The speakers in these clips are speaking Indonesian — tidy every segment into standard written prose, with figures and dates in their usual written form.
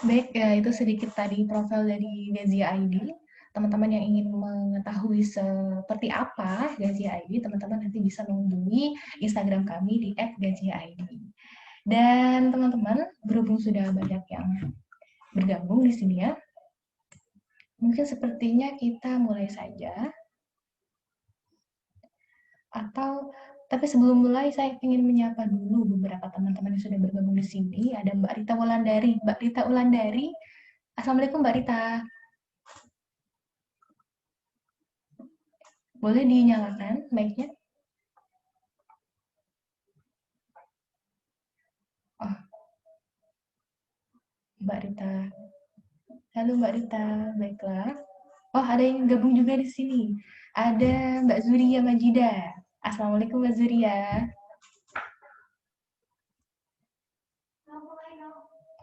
Baik, ya, itu sedikit tadi profil dari Gazia ID. Teman-teman yang ingin mengetahui seperti apa Gazia ID, teman-teman nanti bisa menghubungi Instagram kami di @gaziaid. Dan teman-teman, berhubung sudah banyak yang bergabung di sini ya, mungkin sepertinya kita mulai saja. Atau tapi sebelum mulai saya ingin menyapa dulu beberapa teman-teman yang sudah bergabung di sini. Ada Mbak Rita Wulandari. Mbak Rita Wulandari, Assalamualaikum Mbak Rita. Boleh dinyalakan mic-nya? Oh, Mbak Rita. Halo Mbak Rita, baiklah. Oh, ada yang gabung juga di sini. Ada Mbak Zuria Majida. Assalamualaikum Mbak Zuria.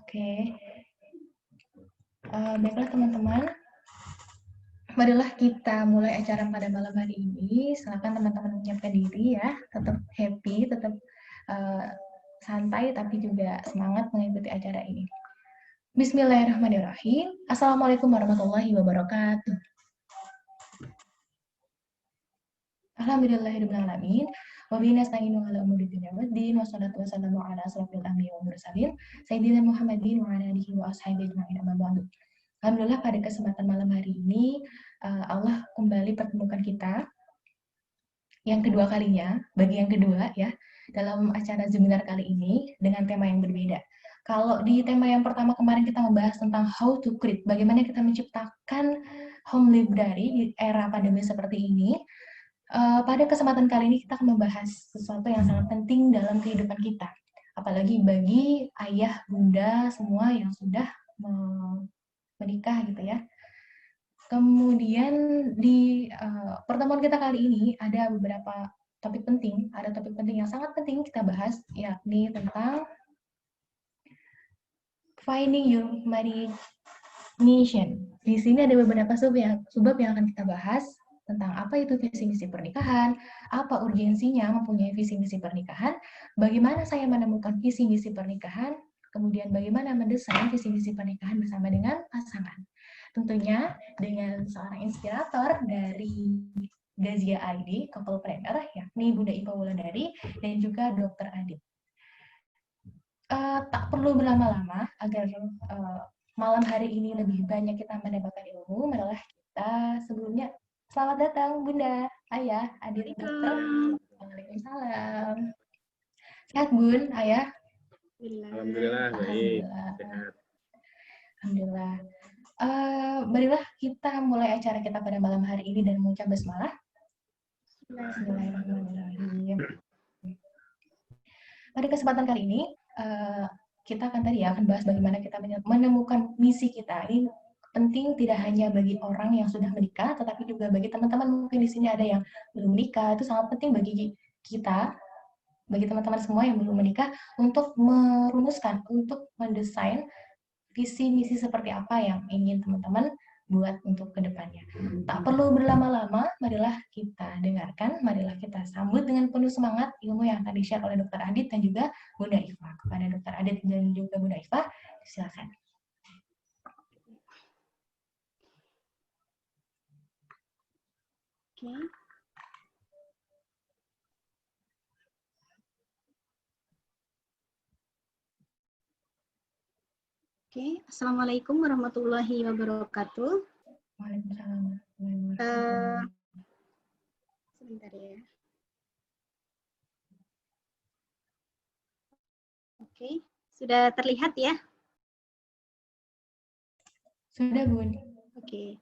Oke. Baiklah teman-teman. Marilah kita mulai acara pada malam hari ini. Silakan teman-teman menyiapkan diri ya. Tetap happy, tetap uh, santai, tapi juga semangat mengikuti acara ini. Bismillahirrahmanirrahim. Assalamualaikum warahmatullahi wabarakatuh. Alhamdulillahirrahmanirrahim. Wabihi nasta'inu ala umuri dunya waddin wassalatu wassalamu ala asrofil anbiya'i wal mursalin sayyidina Muhammadin wa ala alihi wa ashabihi ajma'in amma ba'du. Alhamdulillah pada kesempatan malam hari ini Allah kembali pertemukan kita yang kedua kalinya, bagi yang kedua ya, dalam acara Zeminar kali ini dengan tema yang berbeda. Kalau di tema yang pertama kemarin kita membahas tentang how to create, bagaimana kita menciptakan home library di era pandemi seperti ini. Pada kesempatan kali ini kita akan membahas sesuatu yang sangat penting dalam kehidupan kita. Apalagi bagi ayah, bunda, semua yang sudah menikah gitu ya. Kemudian di pertemuan kita kali ini ada beberapa topik penting, ada topik penting yang sangat penting kita bahas, yakni tentang finding your marriage mission. Di sini ada beberapa sebab yang akan kita bahas tentang apa itu visi misi pernikahan, apa urgensinya mempunyai visi misi pernikahan, bagaimana saya menemukan visi misi pernikahan, kemudian bagaimana mendesain visi misi pernikahan bersama dengan pasangan. Tentunya dengan seorang inspirator dari Gazia ID, couple planner, yakni Bunda Ipa Wulandari, dan juga Dr. Adit. Tak perlu berlama-lama agar malam hari ini lebih banyak kita mendapatkan ilmu, marilah kita sebelumnya selamat datang Bunda, Ayah, Adit, Dokter. Waalaikumsalam. Sehat Bun, Ayah? Alhamdulillah, baik. Sehat. Alhamdulillah. Marilah kita mulai acara kita pada malam hari ini dan mengucap basmalah. Bismillahirrahmanirrahim. Pada kesempatan kali ini, kita akan tadi ya akan bahas bagaimana kita menemukan misi kita. Ini penting tidak hanya bagi orang yang sudah menikah, tetapi juga bagi teman-teman mungkin di sini ada yang belum menikah. Itu sangat penting bagi kita, bagi teman-teman semua yang belum menikah, untuk merumuskan, untuk mendesain visi misi seperti apa yang ingin teman-teman buat untuk kedepannya. Tak perlu berlama-lama, marilah kita dengarkan, marilah kita sambut dengan penuh semangat ilmu yang akan di-share oleh Dr. Adit dan juga Bunda Iva. Kepada Dr. Adit dan juga Bunda Iva, silakan. Oke. Oke, Assalamualaikum warahmatullahi wabarakatuh. Waalaikumsalam. Sebentar ya. Oke, sudah terlihat ya? Sudah, Bun. Oke.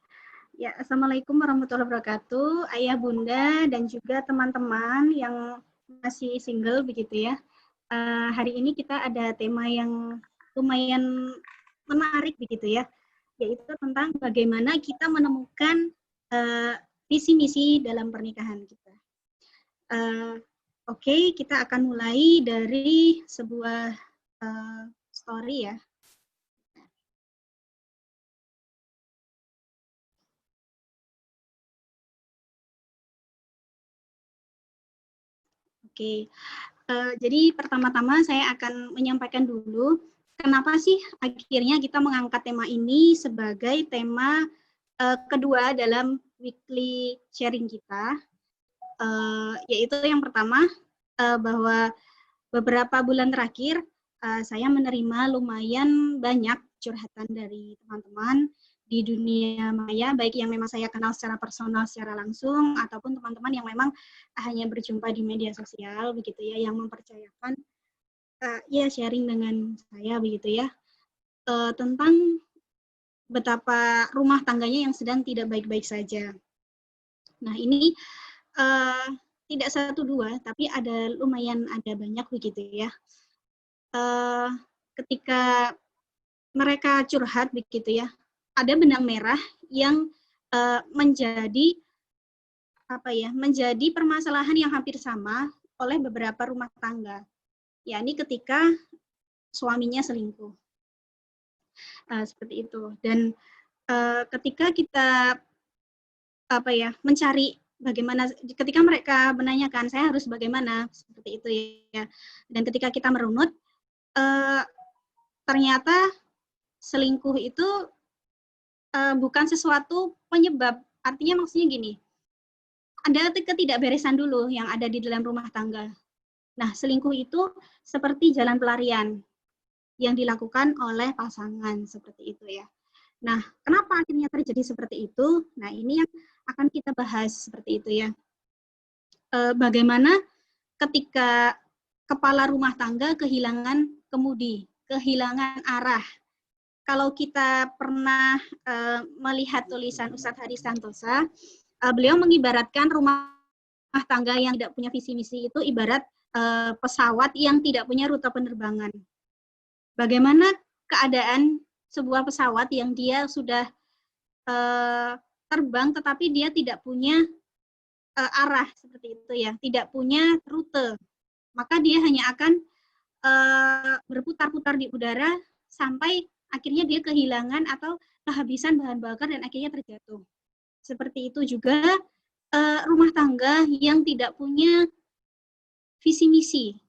Ya, Assalamualaikum warahmatullahi wabarakatuh. Ayah, Bunda, dan juga teman-teman yang masih single begitu ya. Hari ini kita ada tema yang lumayan menarik begitu ya, yaitu tentang bagaimana kita menemukan visi misi dalam pernikahan kita. Oke, kita akan mulai dari sebuah story ya. Oke, jadi pertama-tama saya akan menyampaikan dulu kenapa sih akhirnya kita mengangkat tema ini sebagai tema kedua dalam weekly sharing kita, yaitu yang pertama, bahwa beberapa bulan terakhir saya menerima lumayan banyak curhatan dari teman-teman di dunia maya, baik yang memang saya kenal secara personal, secara langsung, ataupun teman-teman yang memang hanya berjumpa di media sosial, begitu ya, yang mempercayakan ya sharing dengan saya, begitu ya, tentang betapa rumah tangganya yang sedang tidak baik-baik saja. Nah, ini tidak satu dua, tapi lumayan ada banyak begitu ya. Ketika mereka curhat begitu ya, ada benang merah yang menjadi permasalahan yang hampir sama oleh beberapa rumah tangga, yakni ketika suaminya selingkuh. Seperti itu. Dan ketika kita mencari bagaimana, ketika mereka menanyakan saya harus bagaimana, seperti itu ya. Dan ketika kita merunut, ternyata selingkuh itu bukan sesuatu penyebab. Artinya maksudnya gini, ada ketidakberesan dulu yang ada di dalam rumah tangga. Nah, selingkuh itu seperti jalan pelarian yang dilakukan oleh pasangan, seperti itu ya. Nah, kenapa akhirnya terjadi seperti itu? Nah, ini yang akan kita bahas seperti itu ya. Bagaimana ketika kepala rumah tangga kehilangan kemudi, kehilangan arah. Kalau kita pernah melihat tulisan Ustadz Haris Santosa, beliau mengibaratkan rumah tangga yang tidak punya visi misi itu ibarat pesawat yang tidak punya rute penerbangan. Bagaimana keadaan sebuah pesawat yang dia sudah terbang tetapi dia tidak punya arah, seperti itu ya, tidak punya rute, maka dia hanya akan berputar-putar di udara sampai akhirnya dia kehilangan atau kehabisan bahan bakar dan akhirnya terjatuh. Seperti itu juga rumah tangga yang tidak punya visi misi,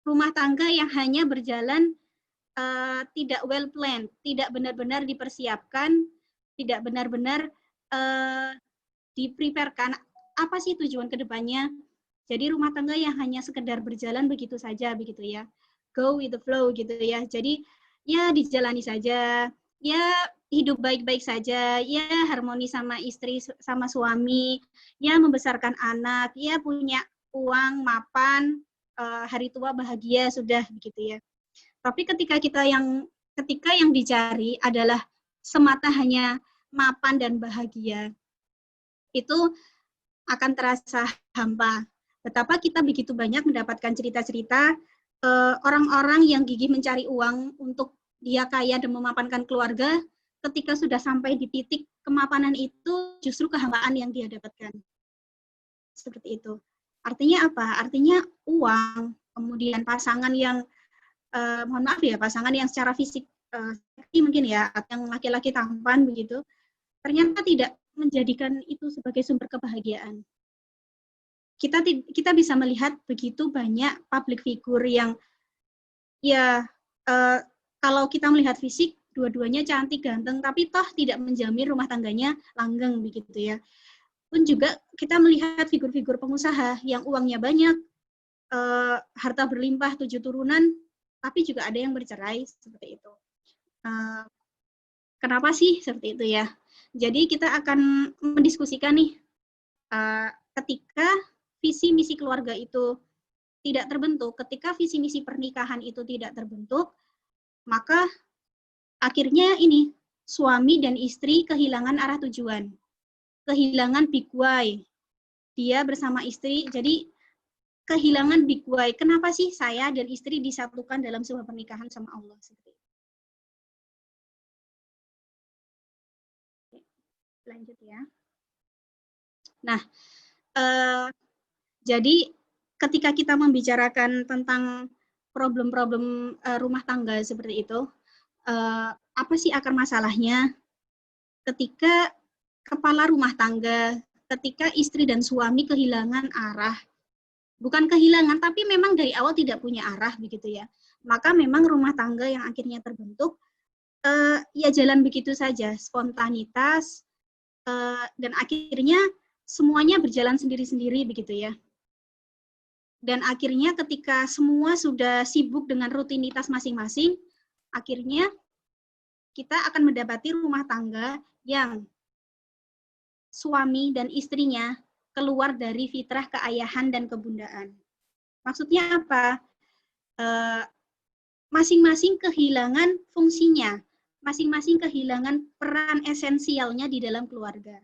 rumah tangga yang hanya berjalan tidak well planned, tidak benar-benar dipersiapkan, tidak benar-benar dipreparekan apa sih tujuan kedepannya. Jadi rumah tangga yang hanya sekedar berjalan begitu saja, begitu ya, go with the flow gitu ya. Jadi ya dijalani saja, ya hidup baik-baik saja, ya harmoni sama istri, sama suami, ya membesarkan anak, ya punya uang, mapan, hari tua bahagia, sudah begitu ya. Tapi ketika yang dicari adalah semata hanya mapan dan bahagia, itu akan terasa hampa. Betapa kita begitu banyak mendapatkan cerita-cerita orang-orang yang gigih mencari uang untuk dia kaya dan memapankan keluarga, ketika sudah sampai di titik kemapanan itu justru kehampaan yang dia dapatkan. Seperti itu. Artinya apa? Artinya uang, kemudian pasangan yang mohon maaf ya, pasangan yang secara fisik mungkin ya, yang laki-laki tampan begitu, ternyata tidak menjadikan itu sebagai sumber kebahagiaan. Kita bisa melihat begitu banyak public figure yang ya kalau kita melihat fisik dua-duanya cantik ganteng, tapi toh tidak menjamin rumah tangganya langgeng begitu ya. Pun juga kita melihat figur-figur pengusaha yang uangnya banyak, harta berlimpah 7 turunan, tapi juga ada yang bercerai, seperti itu. Kenapa sih seperti itu ya? Jadi kita akan mendiskusikan nih, ketika visi misi keluarga itu tidak terbentuk, ketika visi misi pernikahan itu tidak terbentuk, maka akhirnya ini suami dan istri kehilangan arah tujuan, kehilangan big why. Dia bersama istri, jadi kehilangan big why. Kenapa sih saya dan istri disatukan dalam sebuah pernikahan sama Allah? Lanjut ya. Nah, jadi ketika kita membicarakan tentang problem-problem rumah tangga seperti itu, apa sih akar masalahnya? Ketika kepala rumah tangga, ketika istri dan suami kehilangan arah, bukan kehilangan, tapi memang dari awal tidak punya arah begitu ya. Maka memang rumah tangga yang akhirnya terbentuk ya jalan begitu saja, spontanitas, dan akhirnya semuanya berjalan sendiri-sendiri begitu ya. Dan akhirnya ketika semua sudah sibuk dengan rutinitas masing-masing, akhirnya kita akan mendapati rumah tangga yang suami dan istrinya keluar dari fitrah keayahan dan kebundaan. Maksudnya apa? Masing-masing kehilangan fungsinya, masing-masing kehilangan peran esensialnya di dalam keluarga.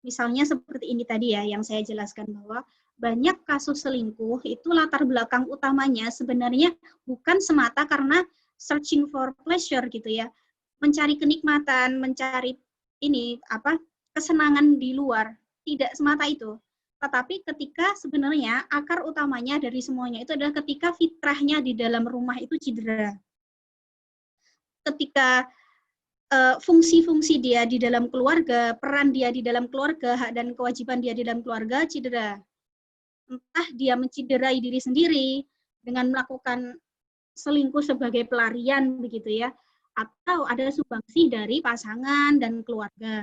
Misalnya seperti ini tadi ya, yang saya jelaskan bahwa banyak kasus selingkuh itu latar belakang utamanya sebenarnya bukan semata karena searching for pleasure gitu ya, mencari kenikmatan, mencari kesenangan di luar, tidak semata itu. Tetapi ketika sebenarnya akar utamanya dari semuanya itu adalah ketika fitrahnya di dalam rumah itu cedera. Ketika fungsi-fungsi dia di dalam keluarga, peran dia di dalam keluarga, hak dan kewajiban dia di dalam keluarga cedera. Entah dia menciderai diri sendiri dengan melakukan selingkuh sebagai pelarian begitu ya, atau ada sumbangsi dari pasangan dan keluarga.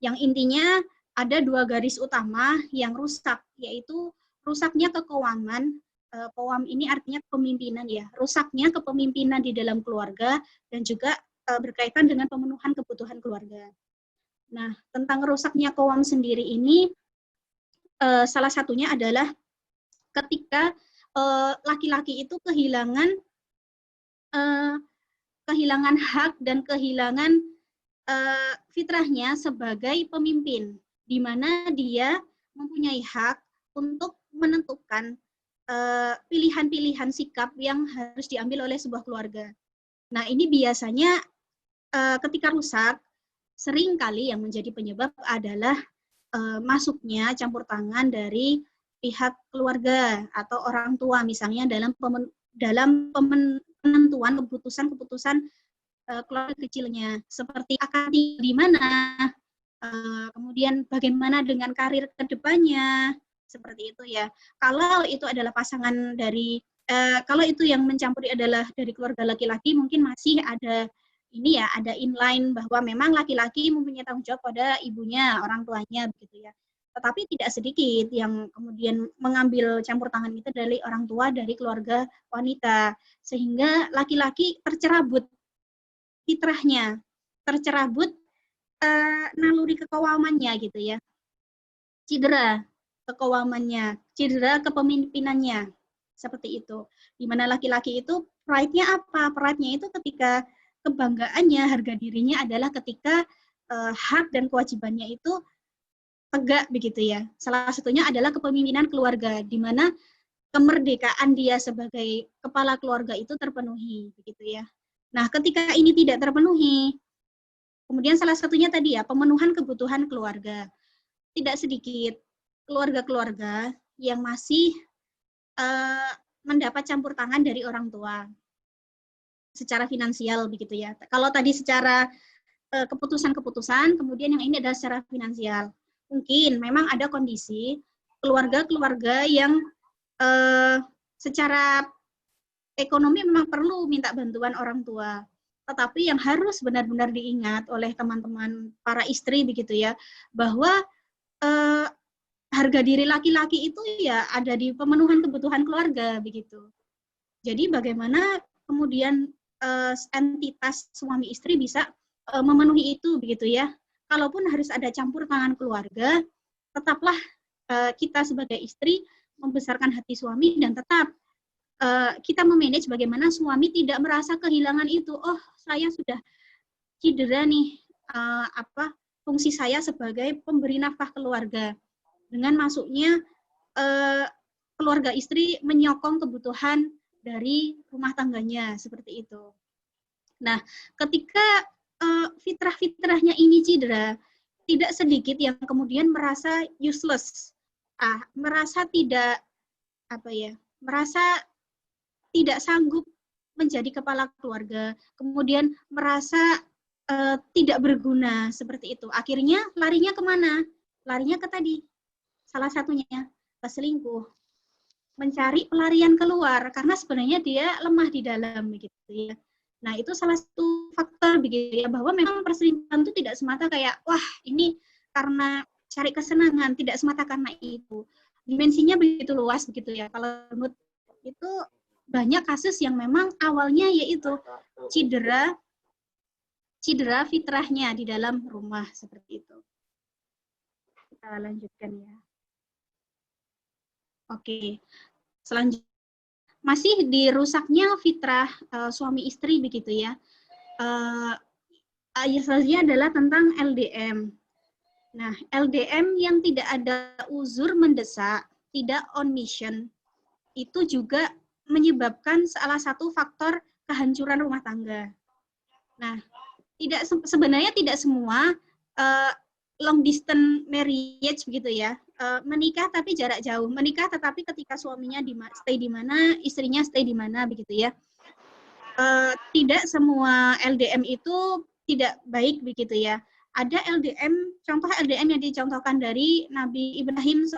Yang intinya ada dua garis utama yang rusak, yaitu rusaknya keqawaman. Qawam ini artinya kepemimpinan ya, rusaknya kepemimpinan di dalam keluarga dan juga berkaitan dengan pemenuhan kebutuhan keluarga. Nah, tentang rusaknya qawam sendiri ini salah satunya adalah ketika laki-laki itu kehilangan hak dan kehilangan fitrahnya sebagai pemimpin, di mana dia mempunyai hak untuk menentukan pilihan-pilihan sikap yang harus diambil oleh sebuah keluarga. Nah, ini biasanya ketika rusak, sering kali yang menjadi penyebab adalah masuknya campur tangan dari pihak keluarga atau orang tua, misalnya dalam penentuan keputusan-keputusan keluarga kecilnya, seperti akan tinggal di mana, kemudian bagaimana dengan karir ke depannya, seperti itu ya. Kalau itu adalah pasangan dari, kalau itu yang mencampuri adalah dari keluarga laki-laki, mungkin masih ada ini ya, ada inline bahwa memang laki-laki mempunyai tanggung jawab pada ibunya, orang tuanya, begitu ya. Tetapi tidak sedikit yang kemudian mengambil campur tangan itu dari orang tua, dari keluarga wanita, sehingga laki-laki tercerabut fitrahnya, tercerabut naluri keqawamannya gitu ya, cedera keqawamannya, cedera kepemimpinannya, seperti itu. Di mana laki-laki itu pride-nya apa? Pride-nya itu ketika kebanggaannya, harga dirinya adalah ketika hak dan kewajibannya itu tegak begitu ya. Salah satunya adalah kepemimpinan keluarga, di mana kemerdekaan dia sebagai kepala keluarga itu terpenuhi begitu ya. Nah, ketika ini tidak terpenuhi, kemudian salah satunya tadi ya, pemenuhan kebutuhan keluarga. Tidak sedikit keluarga-keluarga yang masih mendapat campur tangan dari orang tua secara finansial begitu ya. Kalau tadi secara keputusan-keputusan, kemudian yang ini adalah secara finansial. Mungkin memang ada kondisi keluarga-keluarga yang secara ekonomi memang perlu minta bantuan orang tua. Tetapi yang harus benar-benar diingat oleh teman-teman para istri begitu ya, bahwa harga diri laki-laki itu ya ada di pemenuhan kebutuhan keluarga begitu. Jadi bagaimana kemudian entitas suami istri bisa memenuhi itu begitu ya. Kalaupun harus ada campur tangan keluarga, tetaplah kita sebagai istri membesarkan hati suami dan tetap kita memanage bagaimana suami tidak merasa kehilangan itu. Oh, saya sudah cedera nih fungsi saya sebagai pemberi nafkah keluarga. Dengan masuknya keluarga istri menyokong kebutuhan dari rumah tangganya, seperti itu. Nah, ketika fitrah-fitrahnya ini cedera, tidak sedikit yang kemudian merasa useless, merasa tidak merasa tidak sanggup menjadi kepala keluarga, kemudian merasa tidak berguna seperti itu. Akhirnya larinya kemana? Larinya ke tadi, salah satunya ke selingkuh. mencari pelarian keluar karena sebenarnya dia lemah di dalam begitu ya. Nah, itu salah satu faktor begitu ya, bahwa memang perselingkuhan itu tidak semata kayak wah ini karena cari kesenangan, tidak semata karena itu. Dimensinya begitu luas begitu ya. Kalau menurut itu banyak kasus yang memang awalnya yaitu cedera fitrahnya di dalam rumah seperti itu. Kita lanjutkan ya. Oke. Selanjutnya masih dirusaknya fitrah suami istri begitu ya. Ayat selanjutnya adalah tentang LDM. Nah, LDM yang tidak ada uzur mendesak, tidak on mission, itu juga menyebabkan salah satu faktor kehancuran rumah tangga. Nah, sebenarnya tidak semua long distance marriage begitu ya, menikah tapi jarak jauh, menikah tetapi ketika suaminya stay di mana, istrinya stay di mana begitu ya. Tidak semua LDM itu tidak baik begitu ya. Ada LDM, contoh LDM yang dicontohkan dari Nabi Ibrahim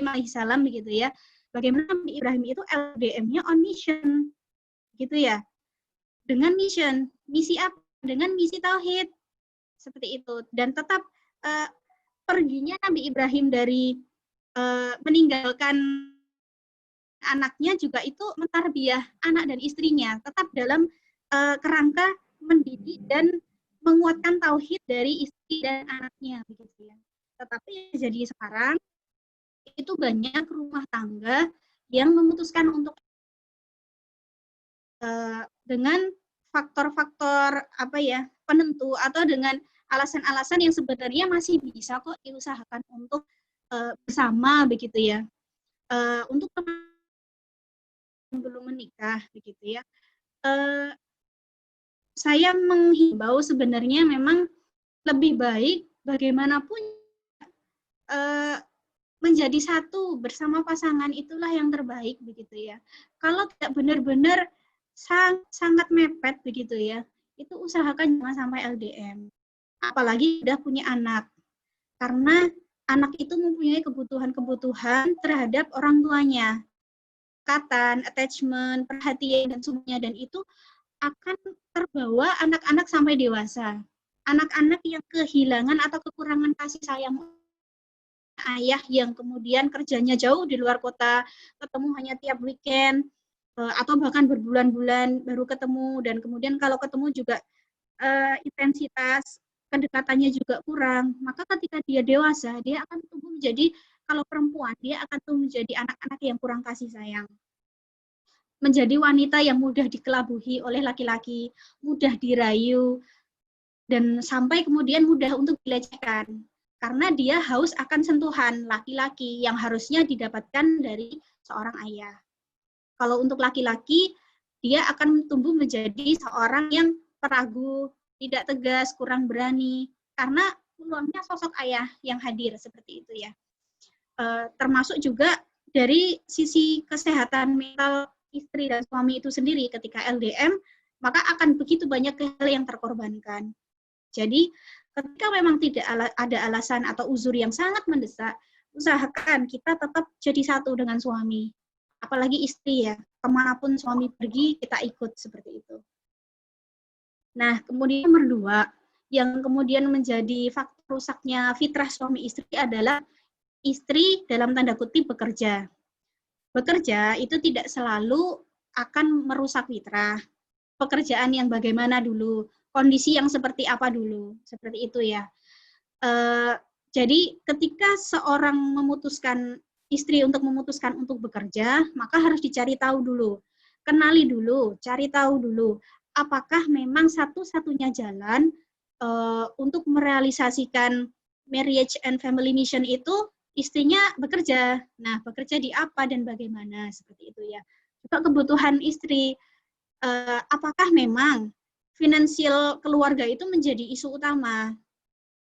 alaihissalam begitu ya. Bagaimana Nabi Ibrahim itu LDM-nya on mission, gitu ya. Dengan misi apa? Dengan misi tauhid. Seperti itu, dan tetap perginya Nabi Ibrahim dari meninggalkan anaknya juga itu mentarbiyah anak dan istrinya tetap dalam kerangka mendidik dan menguatkan tauhid dari istri dan anaknya begitu ya. Tetapi jadi sekarang itu banyak rumah tangga yang memutuskan untuk dengan faktor-faktor penentu atau dengan alasan-alasan yang sebenarnya masih bisa kok diusahakan untuk bersama begitu ya. Untuk yang belum menikah begitu ya. Saya menghimbau sebenarnya memang lebih baik bagaimanapun menjadi satu bersama pasangan itulah yang terbaik begitu ya. Kalau tidak benar-benar sangat mepet begitu ya, itu usahakan jangan sampai LDM. Apalagi sudah punya anak. Karena anak itu mempunyai kebutuhan-kebutuhan terhadap orang tuanya. Kedekatan, attachment, perhatian, dan semuanya. Dan itu akan terbawa anak-anak sampai dewasa. Anak-anak yang kehilangan atau kekurangan kasih sayang ayah yang kemudian kerjanya jauh di luar kota, ketemu hanya tiap weekend, atau bahkan berbulan-bulan baru ketemu, dan kemudian kalau ketemu juga intensitas kedekatannya juga kurang, maka ketika dia dewasa, dia akan tumbuh menjadi, kalau perempuan, dia akan tumbuh menjadi anak-anak yang kurang kasih sayang. Menjadi wanita yang mudah dikelabuhi oleh laki-laki, mudah dirayu, dan sampai kemudian mudah untuk dilecehkan. Karena dia haus akan sentuhan laki-laki yang harusnya didapatkan dari seorang ayah. Kalau untuk laki-laki, dia akan tumbuh menjadi seorang yang peragu, tidak tegas, kurang berani, karena peluangnya sosok ayah yang hadir seperti itu ya. Termasuk juga dari sisi kesehatan mental istri dan suami itu sendiri ketika LDM, maka akan begitu banyak hal yang terkorbankan. Jadi ketika memang tidak ada alasan atau uzur yang sangat mendesak, usahakan kita tetap jadi satu dengan suami. Apalagi istri ya, kemanapun suami pergi, kita ikut seperti itu. Nah, kemudian nomor 2, yang kemudian menjadi faktor rusaknya fitrah suami istri adalah istri dalam tanda kutip bekerja. Bekerja itu tidak selalu akan merusak fitrah. Pekerjaan yang bagaimana dulu, kondisi yang seperti apa dulu, seperti itu ya. Jadi ketika seorang istri memutuskan untuk bekerja, maka harus dicari tahu dulu, kenali dulu, cari tahu dulu, apakah memang satu-satunya jalan untuk merealisasikan marriage and family mission itu istrinya bekerja. Nah, bekerja di apa dan bagaimana, seperti itu ya. Juga kebutuhan istri, apakah memang finansial keluarga itu menjadi isu utama.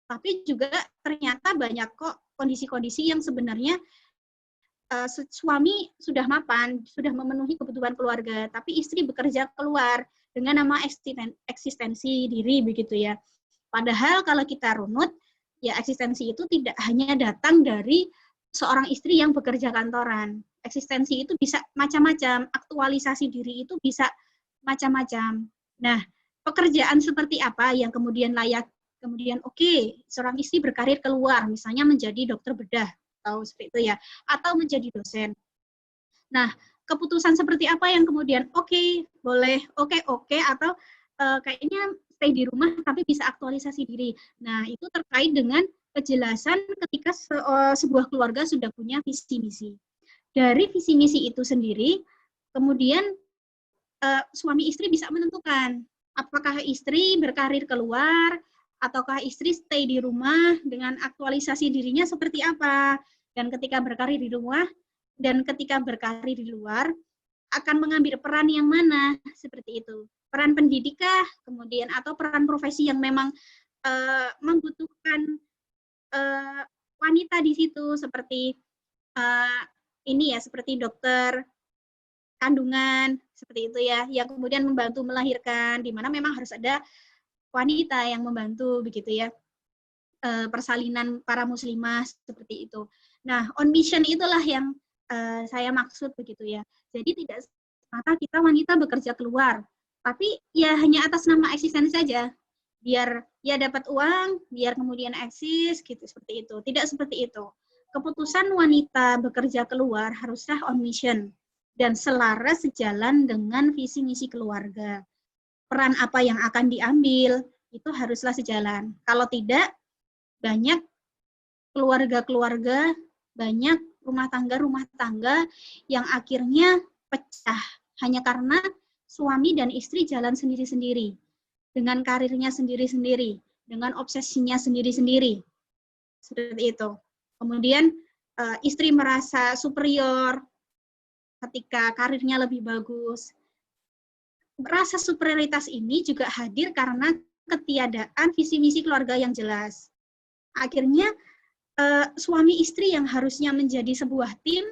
Tapi juga ternyata banyak kok kondisi-kondisi yang sebenarnya suami sudah mapan, sudah memenuhi kebutuhan keluarga, tapi istri bekerja keluar dengan nama eksistensi diri begitu ya. Padahal kalau kita runut, ya eksistensi itu tidak hanya datang dari seorang istri yang bekerja kantoran. eksistensi itu bisa macam-macam, aktualisasi diri itu bisa macam-macam. Nah, pekerjaan seperti apa yang kemudian layak, kemudian oke, seorang istri berkarir keluar, misalnya menjadi dokter bedah, atau seperti itu ya, atau menjadi dosen. Nah, keputusan seperti apa yang kemudian oke, boleh, oke, atau kayaknya stay di rumah tapi bisa aktualisasi diri. Nah, itu terkait dengan kejelasan ketika sebuah keluarga sudah punya visi misi. Dari visi misi itu sendiri, kemudian suami istri bisa menentukan apakah istri berkarir keluar ataukah istri stay di rumah dengan aktualisasi dirinya seperti apa. Dan ketika berkarir di rumah dan ketika berkarir di luar akan mengambil peran yang mana, seperti itu. Peran pendidikkah, kemudian atau peran profesi yang memang membutuhkan wanita di situ, seperti ini ya, seperti dokter kandungan, seperti itu ya, yang kemudian membantu melahirkan, di mana memang harus ada wanita yang membantu, begitu ya, persalinan para muslimah, seperti itu. Nah, on mission itulah yang saya maksud, begitu ya. Jadi tidak semata kita wanita bekerja keluar, tapi ya hanya atas nama eksistensi saja, biar ya dapat uang, biar kemudian eksis, gitu, seperti itu. Tidak seperti itu. Keputusan wanita bekerja keluar haruslah on mission dan selaras sejalan dengan visi misi keluarga. Peran apa yang akan diambil itu haruslah sejalan. Kalau tidak, banyak keluarga-keluarga, banyak rumah tangga yang akhirnya pecah hanya karena suami dan istri jalan sendiri-sendiri, dengan karirnya sendiri-sendiri, dengan obsesinya sendiri-sendiri. Seperti itu. Kemudian istri merasa superior ketika karirnya lebih bagus. Rasa superioritas ini juga hadir karena ketiadaan visi misi keluarga yang jelas. Akhirnya suami istri yang harusnya menjadi sebuah tim,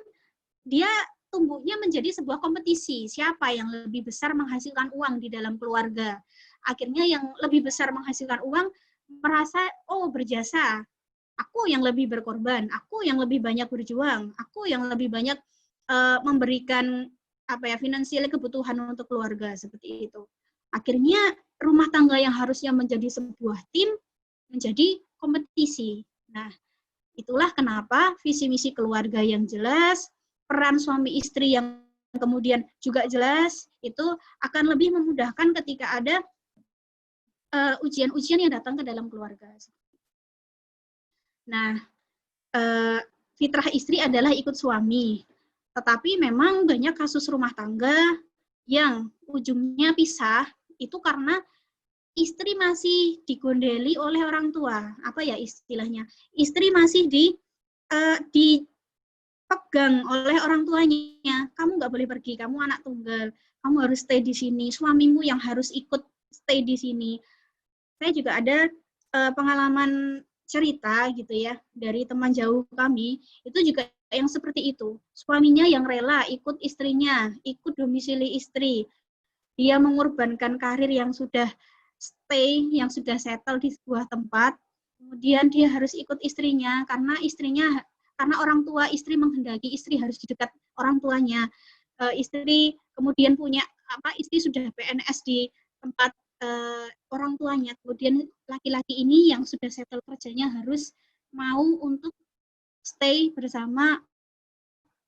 dia tumbuhnya menjadi sebuah kompetisi. Siapa yang lebih besar menghasilkan uang di dalam keluarga? Akhirnya yang lebih besar menghasilkan uang merasa, oh berjasa, aku yang lebih berkorban, aku yang lebih banyak berjuang, aku yang lebih banyak memberikan finansial kebutuhan untuk keluarga, seperti itu. Akhirnya rumah tangga yang harusnya menjadi sebuah tim menjadi kompetisi. Nah, itulah kenapa visi misi keluarga yang jelas, peran suami istri yang kemudian juga jelas, itu akan lebih memudahkan ketika ada ujian-ujian yang datang ke dalam keluarga. Nah, fitrah istri adalah ikut suami. Tetapi memang banyak kasus rumah tangga yang ujungnya pisah, itu karena istri masih digondeli oleh orang tua. Apa ya istilahnya? Istri masih dipegang oleh orang tuanya. Kamu nggak boleh pergi, kamu anak tunggal. Kamu harus stay di sini. Suamimu yang harus ikut stay di sini. Saya juga ada pengalaman cerita gitu ya dari teman jauh kami, itu juga yang seperti itu. Suaminya yang rela ikut istrinya, ikut domisili istri. Dia mengorbankan karir yang sudah stay, yang sudah settle di sebuah tempat. Kemudian dia harus ikut istrinya karena orang tua istri menghendaki istri harus di dekat orang tuanya. Istri kemudian istri sudah PNS di tempat orang tuanya, kemudian laki-laki ini yang sudah settle kerjanya harus mau untuk stay bersama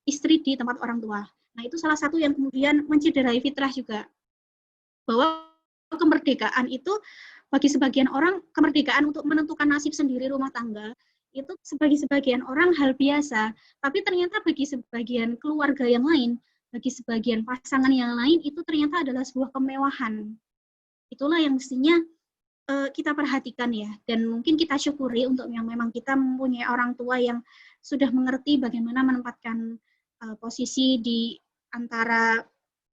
istri di tempat orang tua. Nah, itu salah satu yang kemudian mencederai fitrah juga. Bahwa kemerdekaan itu bagi sebagian orang, kemerdekaan untuk menentukan nasib sendiri rumah tangga, itu bagi sebagian orang hal biasa. Tapi ternyata bagi sebagian keluarga yang lain, bagi sebagian pasangan yang lain, itu ternyata adalah sebuah kemewahan. Itulah yang mestinya kita perhatikan ya, dan mungkin kita syukuri untuk yang memang kita mempunyai orang tua yang sudah mengerti bagaimana menempatkan posisi di antara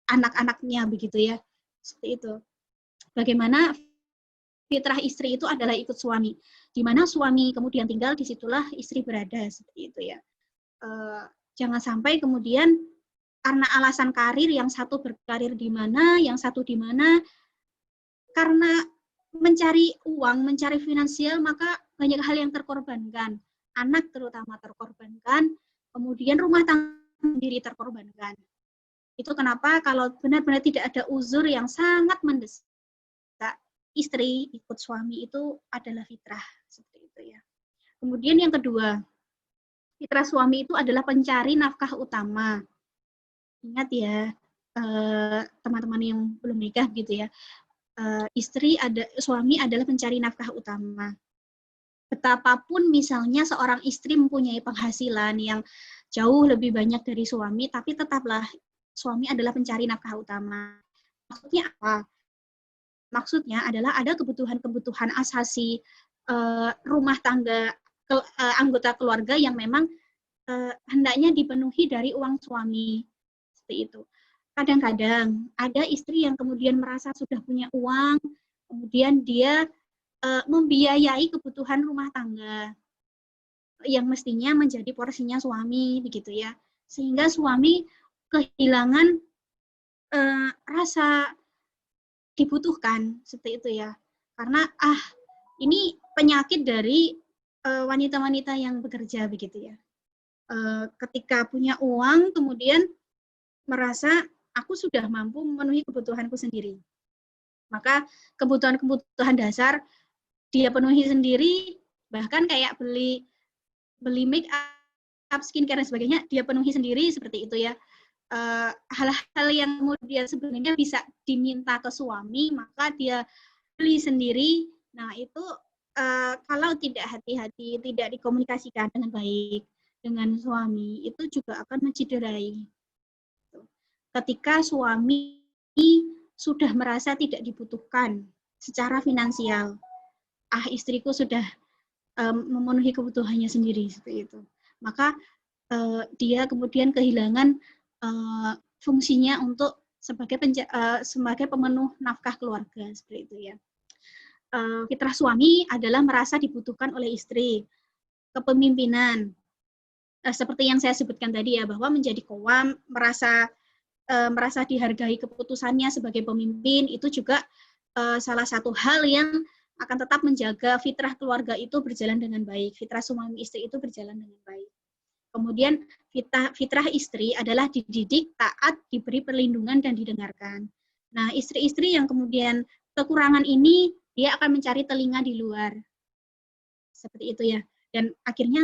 anak-anaknya, begitu ya, seperti itu. Bagaimana fitrah istri itu adalah ikut suami, di mana suami kemudian tinggal, disitulah istri berada, seperti itu ya. Jangan sampai kemudian karena alasan karir, yang satu berkarir di mana, yang satu di mana, karena mencari uang, mencari finansial, maka banyak hal yang terkorbankan. Anak terutama terkorbankan, kemudian rumah tangga sendiri terkorbankan. Itu kenapa kalau benar-benar tidak ada uzur yang sangat mendesak, istri ikut suami itu adalah fitrah, seperti itu ya. Kemudian yang kedua, fitrah suami itu adalah pencari nafkah utama. Ingat ya, teman-teman yang belum nikah gitu ya, suami adalah pencari nafkah utama. Betapapun misalnya seorang istri mempunyai penghasilan yang jauh lebih banyak dari suami, tapi tetaplah suami adalah pencari nafkah utama. Maksudnya apa? Maksudnya adalah ada kebutuhan-kebutuhan asasi rumah tangga, anggota keluarga yang memang hendaknya dipenuhi dari uang suami. Seperti itu. Kadang-kadang ada istri yang kemudian merasa sudah punya uang, kemudian dia membiayai kebutuhan rumah tangga yang mestinya menjadi porsinya suami, begitu ya. Sehingga suami kehilangan rasa dibutuhkan, seperti itu ya. Karena ini penyakit dari wanita-wanita yang bekerja, begitu ya. Ketika punya uang, kemudian merasa aku sudah mampu memenuhi kebutuhanku sendiri. Maka kebutuhan-kebutuhan dasar dia penuhi sendiri, bahkan kayak beli make up, skincare dan sebagainya, dia penuhi sendiri, seperti itu ya. Hal-hal yang kemudian sebenarnya bisa diminta ke suami, maka dia beli sendiri. Nah, itu kalau tidak hati-hati, tidak dikomunikasikan dengan baik dengan suami, itu juga akan mencederai. Ketika suami sudah merasa tidak dibutuhkan secara finansial, istriku sudah memenuhi kebutuhannya sendiri, seperti itu. Maka dia kemudian kehilangan fungsinya untuk sebagai pemenuh nafkah keluarga, seperti itu ya. Fitrah suami adalah merasa dibutuhkan oleh istri, kepemimpinan, seperti yang saya sebutkan tadi ya, bahwa menjadi qawwam, merasa dihargai keputusannya sebagai pemimpin, itu juga salah satu hal yang akan tetap menjaga fitrah keluarga itu berjalan dengan baik, fitrah suami istri itu berjalan dengan baik. Kemudian fitrah istri adalah dididik, taat, diberi perlindungan, dan didengarkan. Nah, istri-istri yang kemudian kekurangan ini, dia akan mencari telinga di luar. Seperti itu ya. Dan akhirnya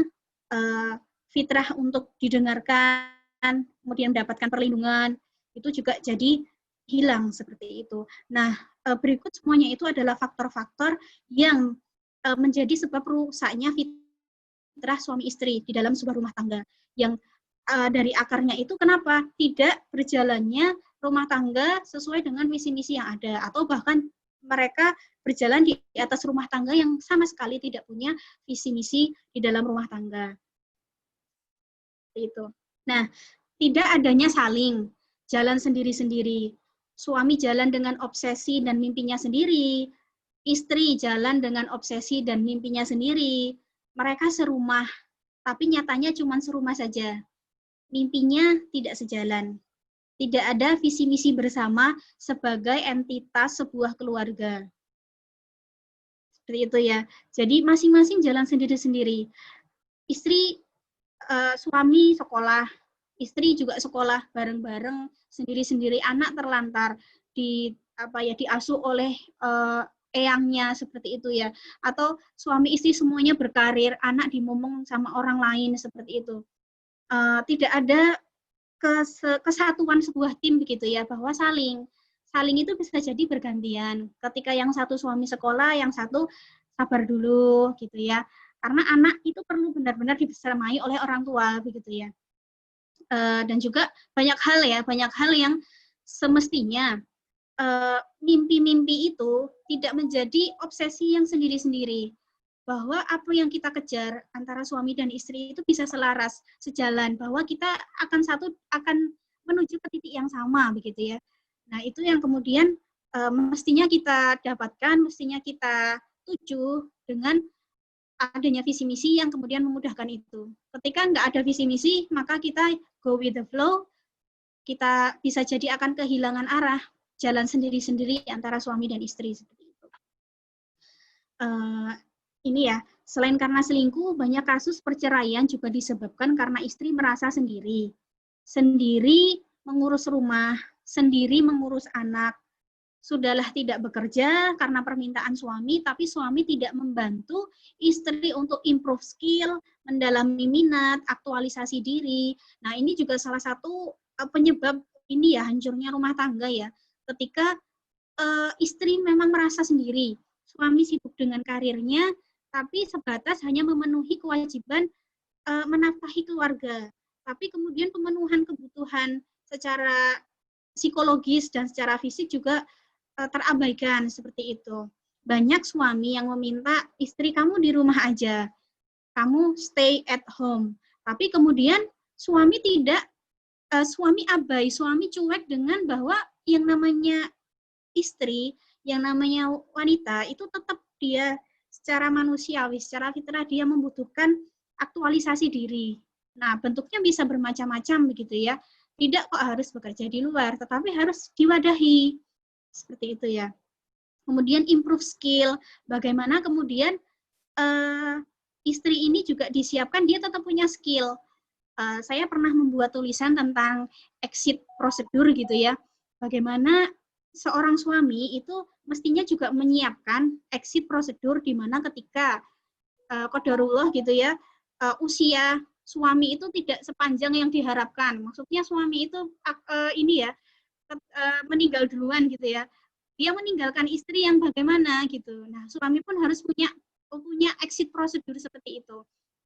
fitrah untuk didengarkan, kemudian mendapatkan perlindungan, itu juga jadi hilang seperti itu. Nah, berikut semuanya itu adalah faktor-faktor yang menjadi sebab rusaknya fitrah suami istri di dalam sebuah rumah tangga. Yang dari akarnya itu kenapa? Tidak berjalannya rumah tangga sesuai dengan visi misi yang ada, atau bahkan mereka berjalan di atas rumah tangga yang sama sekali tidak punya visi misi di dalam rumah tangga. Itu. Nah, tidak adanya saling, jalan sendiri-sendiri. Suami jalan dengan obsesi dan mimpinya sendiri, istri jalan dengan obsesi dan mimpinya sendiri. Mereka serumah, tapi nyatanya cuma serumah saja. Mimpinya tidak sejalan. Tidak ada visi misi bersama sebagai entitas sebuah keluarga. Seperti itu ya. Jadi masing-masing jalan sendiri-sendiri. Istri, suami sekolah, istri juga sekolah bareng-bareng, sendiri-sendiri, anak terlantar diasuh oleh eyangnya, seperti itu ya. Atau suami istri semuanya berkarir, anak dimomong sama orang lain, seperti itu. Tidak ada kesatuan sebuah tim, begitu ya, bahwa saling itu bisa jadi bergantian. Ketika yang satu suami sekolah, yang satu sabar dulu, gitu ya. Karena anak itu perlu benar-benar dibersamai oleh orang tua, begitu ya. Dan juga banyak hal yang semestinya mimpi-mimpi itu tidak menjadi obsesi yang sendiri-sendiri, bahwa apa yang kita kejar antara suami dan istri itu bisa selaras, sejalan, bahwa kita akan menuju ke titik yang sama, begitu ya. Nah, itu yang kemudian mestinya kita dapatkan, mestinya kita tuju dengan adanya visi misi yang kemudian memudahkan itu. Ketika nggak ada visi misi, maka kita go with the flow, kita bisa jadi akan kehilangan arah, jalan sendiri-sendiri antara suami dan istri, seperti itu. Ini ya, selain karena selingkuh, banyak kasus perceraian juga disebabkan karena istri merasa sendiri. sendiri mengurus rumah, sendiri mengurus anak. Sudahlah tidak bekerja karena permintaan suami, tapi suami tidak membantu istri untuk improve skill, mendalami minat, aktualisasi diri. Nah, ini juga salah satu penyebab ini ya, hancurnya rumah tangga ya. Ketika istri memang merasa sendiri, suami sibuk dengan karirnya, tapi sebatas hanya memenuhi kewajiban menafkahi keluarga. Tapi kemudian pemenuhan kebutuhan secara psikologis dan secara fisik juga terabaikan seperti itu. Banyak suami yang meminta istri kamu di rumah aja, kamu stay at home. Tapi kemudian suami tidak, suami abai, suami cuek dengan bahwa yang namanya istri, yang namanya wanita itu tetap dia secara manusiawi, secara fitrah dia membutuhkan aktualisasi diri. Nah, bentuknya bisa bermacam-macam begitu ya. Tidak kok harus bekerja di luar, tetapi harus diwadahi. Seperti itu ya. Kemudian improve skill, bagaimana kemudian istri ini juga disiapkan dia tetap punya skill. Saya pernah membuat tulisan tentang exit prosedur gitu ya. Bagaimana seorang suami itu mestinya juga menyiapkan exit prosedur di mana ketika qadarullah gitu ya, usia suami itu tidak sepanjang yang diharapkan. Maksudnya suami itu ini ya, meninggal duluan gitu ya, dia meninggalkan istri yang bagaimana gitu. Nah, suami pun harus punya exit prosedur seperti itu.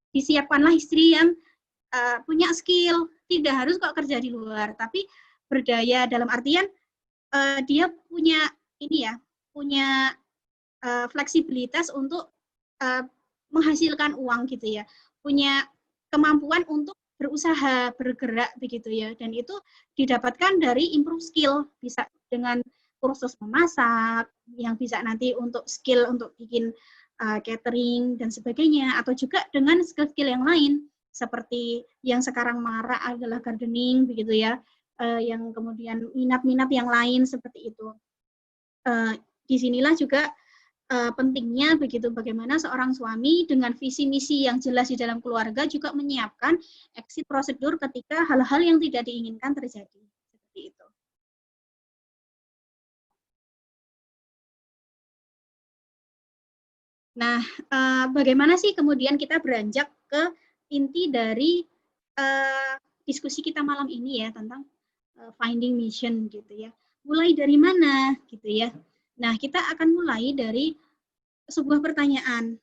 Disiapkanlah istri yang punya skill, tidak harus kok kerja di luar, tapi berdaya dalam artian dia punya ini ya, punya fleksibilitas untuk menghasilkan uang gitu ya, punya kemampuan untuk berusaha, bergerak begitu ya, dan itu didapatkan dari improve skill, bisa dengan kursus memasak, yang bisa nanti untuk skill untuk bikin catering dan sebagainya, atau juga dengan skill-skill yang lain, seperti yang sekarang marak adalah gardening begitu ya, yang kemudian minat-minat yang lain seperti itu. Disinilah juga pentingnya begitu bagaimana seorang suami dengan visi misi yang jelas di dalam keluarga juga menyiapkan exit prosedur ketika hal-hal yang tidak diinginkan terjadi. Seperti itu. Nah, bagaimana sih kemudian kita beranjak ke inti dari diskusi kita malam ini ya tentang finding mission gitu ya. Mulai dari mana gitu ya. Nah, kita akan mulai dari sebuah pertanyaan.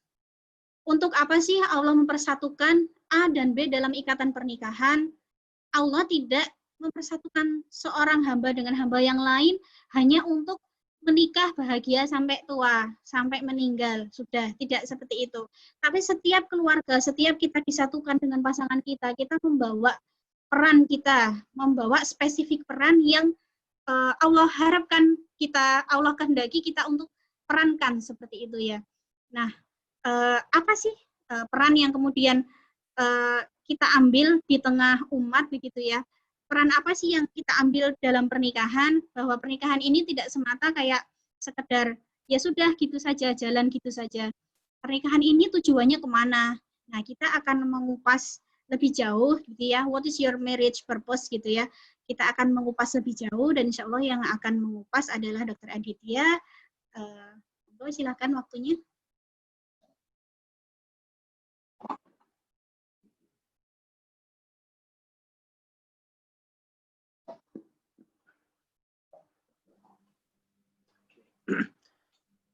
Untuk apa sih Allah mempersatukan A dan B dalam ikatan pernikahan? Allah tidak mempersatukan seorang hamba dengan hamba yang lain hanya untuk menikah bahagia sampai tua, sampai meninggal. Sudah, tidak seperti itu. Tapi setiap keluarga, setiap kita disatukan dengan pasangan kita, kita membawa peran kita, membawa spesifik peran yang Allah harapkan kita, Allah kehendaki kita untuk perankan seperti itu ya. Nah, apa sih peran yang kemudian kita ambil di tengah umat begitu ya? Peran apa sih yang kita ambil dalam pernikahan? Bahwa pernikahan ini tidak semata kayak sekedar ya sudah gitu saja, jalan gitu saja. Pernikahan ini tujuannya kemana? Nah, kita akan mengupas lebih jauh gitu ya. What is your marriage purpose gitu ya? Kita akan mengupas lebih jauh dan insya Allah yang akan mengupas adalah Dr. Aditya. Silakan waktunya.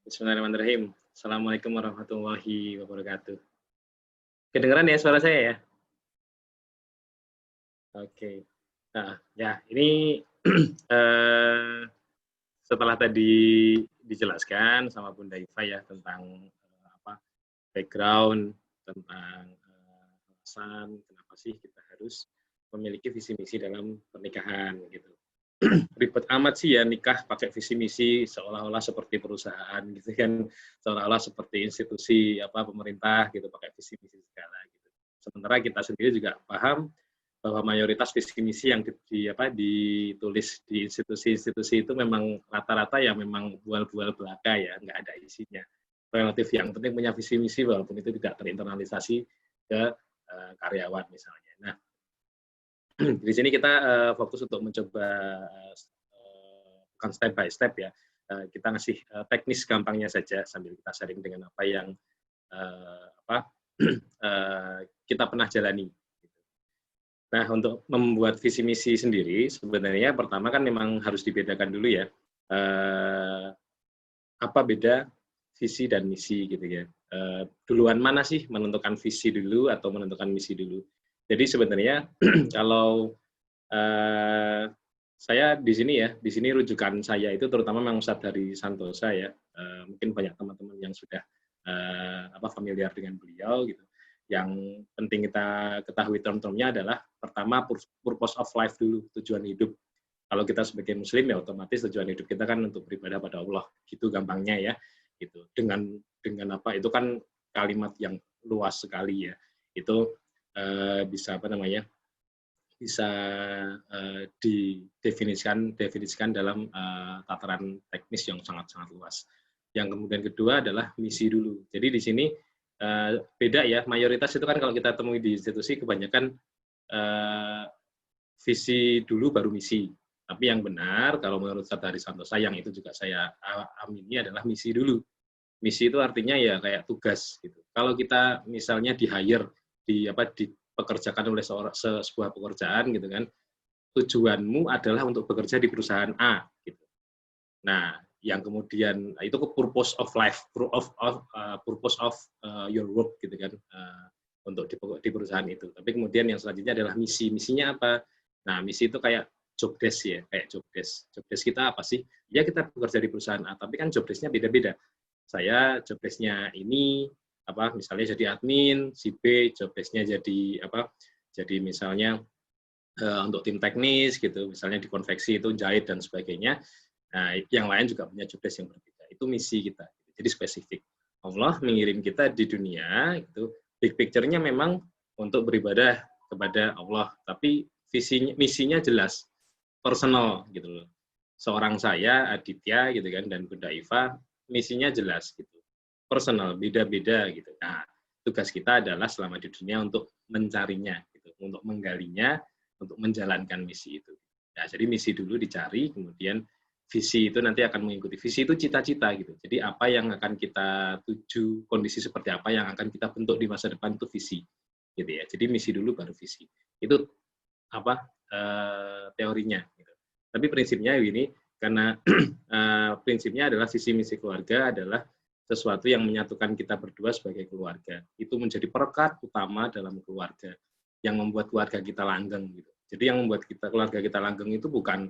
Bismillahirrahmanirrahim. Assalamualaikum warahmatullahi wabarakatuh. Kedengeran ya suara saya ya? Oke. Nah, ya ini setelah tadi dijelaskan sama Bunda Iva ya tentang background, tentang alasan kenapa sih kita harus memiliki visi misi dalam pernikahan gitu. Ribet amat sih ya nikah pakai visi misi seolah-olah seperti perusahaan gitu kan, seolah-olah seperti institusi pemerintah gitu pakai visi misi segala gitu. Sementara kita sendiri juga paham bahwa mayoritas visi misi yang ditulis di institusi-institusi itu memang rata-rata yang memang bual-bual belaka ya, nggak ada isinya. Relatif yang penting punya visi misi walaupun itu tidak terinternalisasi ke karyawan misalnya. Nah, di sini kita fokus untuk mencoba bukan step by step ya. Kita ngasih teknis gampangnya saja sambil kita sharing dengan apa yang kita pernah jalani. Nah, untuk membuat visi misi sendiri, sebenarnya pertama kan memang harus dibedakan dulu ya. Apa beda visi dan misi gitu ya. Duluan mana sih menentukan visi dulu atau menentukan misi dulu? Jadi sebenarnya kalau saya di sini rujukan saya itu terutama memang Ustadz dari Santosa ya. Mungkin banyak teman-teman yang sudah familiar dengan beliau gitu. Yang penting kita ketahui term-termnya adalah pertama purpose of life dulu, tujuan hidup. Kalau kita sebagai muslim ya otomatis tujuan hidup kita kan untuk beribadah pada Allah, gitu gampangnya ya. Gitu. Dengan apa itu kan kalimat yang luas sekali ya. Itu bisa bisa didefinisikan dalam tataran teknis yang sangat-sangat luas. Yang kemudian kedua adalah misi dulu. Jadi di sini beda ya, mayoritas itu kan kalau kita temui di institusi kebanyakan visi dulu baru misi. Tapi yang benar kalau menurut Satari Santosa yang itu juga saya amini adalah misi dulu. Misi itu artinya ya kayak tugas gitu. Kalau kita misalnya di-hire dipekerjakan oleh sebuah pekerjaan gitu kan, tujuanmu adalah untuk bekerja di perusahaan A gitu. Nah, yang kemudian itu ke purpose of life, purpose of your work gitu kan, untuk di perusahaan itu. Tapi kemudian yang selanjutnya adalah misi. Misinya apa? Nah, misi itu kayak job desk ya, kayak job desk. Job desk kita apa sih? Ya kita bekerja di perusahaan A, tapi kan job desk-nya beda-beda. Saya job desk-nya ini misalnya jadi admin, si B job desk-nya jadi jadi misalnya untuk tim teknis gitu, misalnya di konveksi itu jahit dan sebagainya. Nah, yang lain juga punya job desk yang berbeda. Itu misi kita. Jadi spesifik. Allah mengirim kita di dunia itu big picture-nya memang untuk beribadah kepada Allah, tapi misinya jelas, personal gitu loh. Seorang saya Aditya gitu kan dan Bunda Iva misinya jelas gitu. Personal, beda-beda gitu. Nah, tugas kita adalah selama di dunia untuk mencarinya gitu, untuk menggalinya, untuk menjalankan misi itu. Nah, jadi misi dulu dicari, kemudian visi itu nanti akan mengikuti. Visi itu cita-cita gitu. Jadi apa yang akan kita tuju, kondisi seperti apa yang akan kita bentuk di masa depan itu visi. Gitu ya. Jadi misi dulu baru visi. Itu teorinya gitu. Tapi prinsipnya ini karena prinsipnya adalah visi misi keluarga adalah sesuatu yang menyatukan kita berdua sebagai keluarga. Itu menjadi perekat utama dalam keluarga yang membuat keluarga kita langgeng gitu. Jadi yang membuat keluarga kita langgeng itu bukan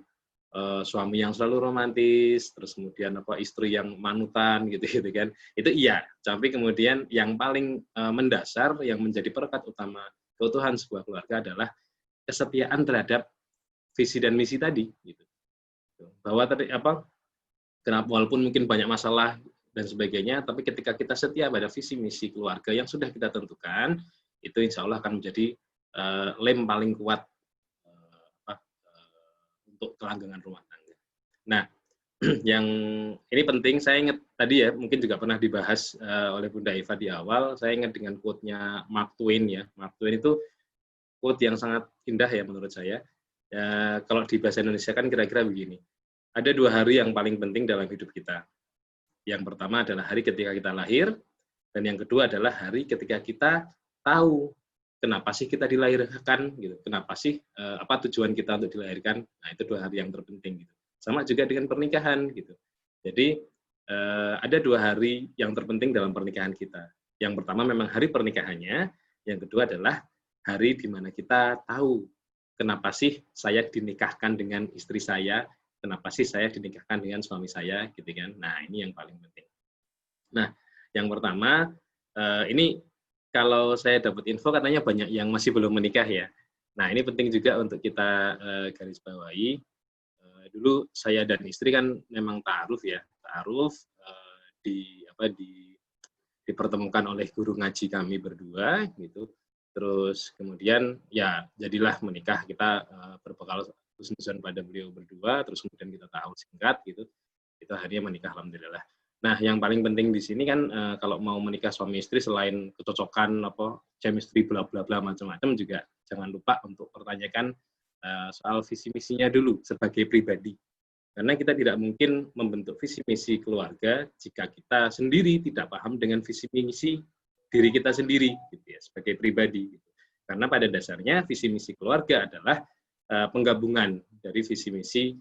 suami yang selalu romantis, terus kemudian istri yang manutan gitu kan. Itu iya, tapi kemudian yang paling mendasar yang menjadi perekat utama keutuhan sebuah keluarga adalah kesetiaan terhadap visi dan misi tadi gitu. Bahwa kenapa walaupun mungkin banyak masalah dan sebagainya, tapi ketika kita setia pada visi misi keluarga yang sudah kita tentukan, itu insya Allah akan menjadi lem paling kuat untuk kelanggengan rumah tangga. Nah, yang ini penting, saya ingat tadi ya, mungkin juga pernah dibahas oleh Bunda Eva di awal, saya ingat dengan quote-nya Mark Twain ya. Mark Twain itu quote yang sangat indah ya menurut saya. Ya, kalau di bahasa Indonesia kan kira-kira begini, ada 2 hari yang paling penting dalam hidup kita. Yang pertama adalah hari ketika kita lahir, dan yang kedua adalah hari ketika kita tahu kenapa sih kita dilahirkan, gitu. Kenapa sih apa tujuan kita untuk dilahirkan? Nah, itu 2 hari yang terpenting gitu. Sama juga dengan pernikahan gitu. Jadi ada 2 hari yang terpenting dalam pernikahan kita. Yang pertama memang hari pernikahannya, yang kedua adalah hari di mana kita tahu kenapa sih saya dinikahkan dengan istri saya, kenapa sih saya dinikahkan dengan suami saya, gitu kan. Nah, ini yang paling penting. Nah, yang pertama, ini kalau saya dapat info katanya banyak yang masih belum menikah ya. Nah, ini penting juga untuk kita garis bawahi. Dulu saya dan istri kan memang ta'aruf ya, ta'aruf dipertemukan oleh guru ngaji kami berdua gitu. Terus kemudian ya jadilah menikah, kita berbekal husnuzon pada beliau berdua, terus kemudian kita tahu singkat gitu, itu akhirnya menikah alhamdulillah. Nah, yang paling penting di sini kan kalau mau menikah suami istri selain kecocokan chemistry bla bla bla macam-macam, juga jangan lupa untuk pertanyakan soal visi misinya dulu sebagai pribadi. Karena kita tidak mungkin membentuk visi misi keluarga jika kita sendiri tidak paham dengan visi misi diri kita sendiri, gitu ya, sebagai pribadi. Gitu. Karena pada dasarnya visi misi keluarga adalah penggabungan dari visi misi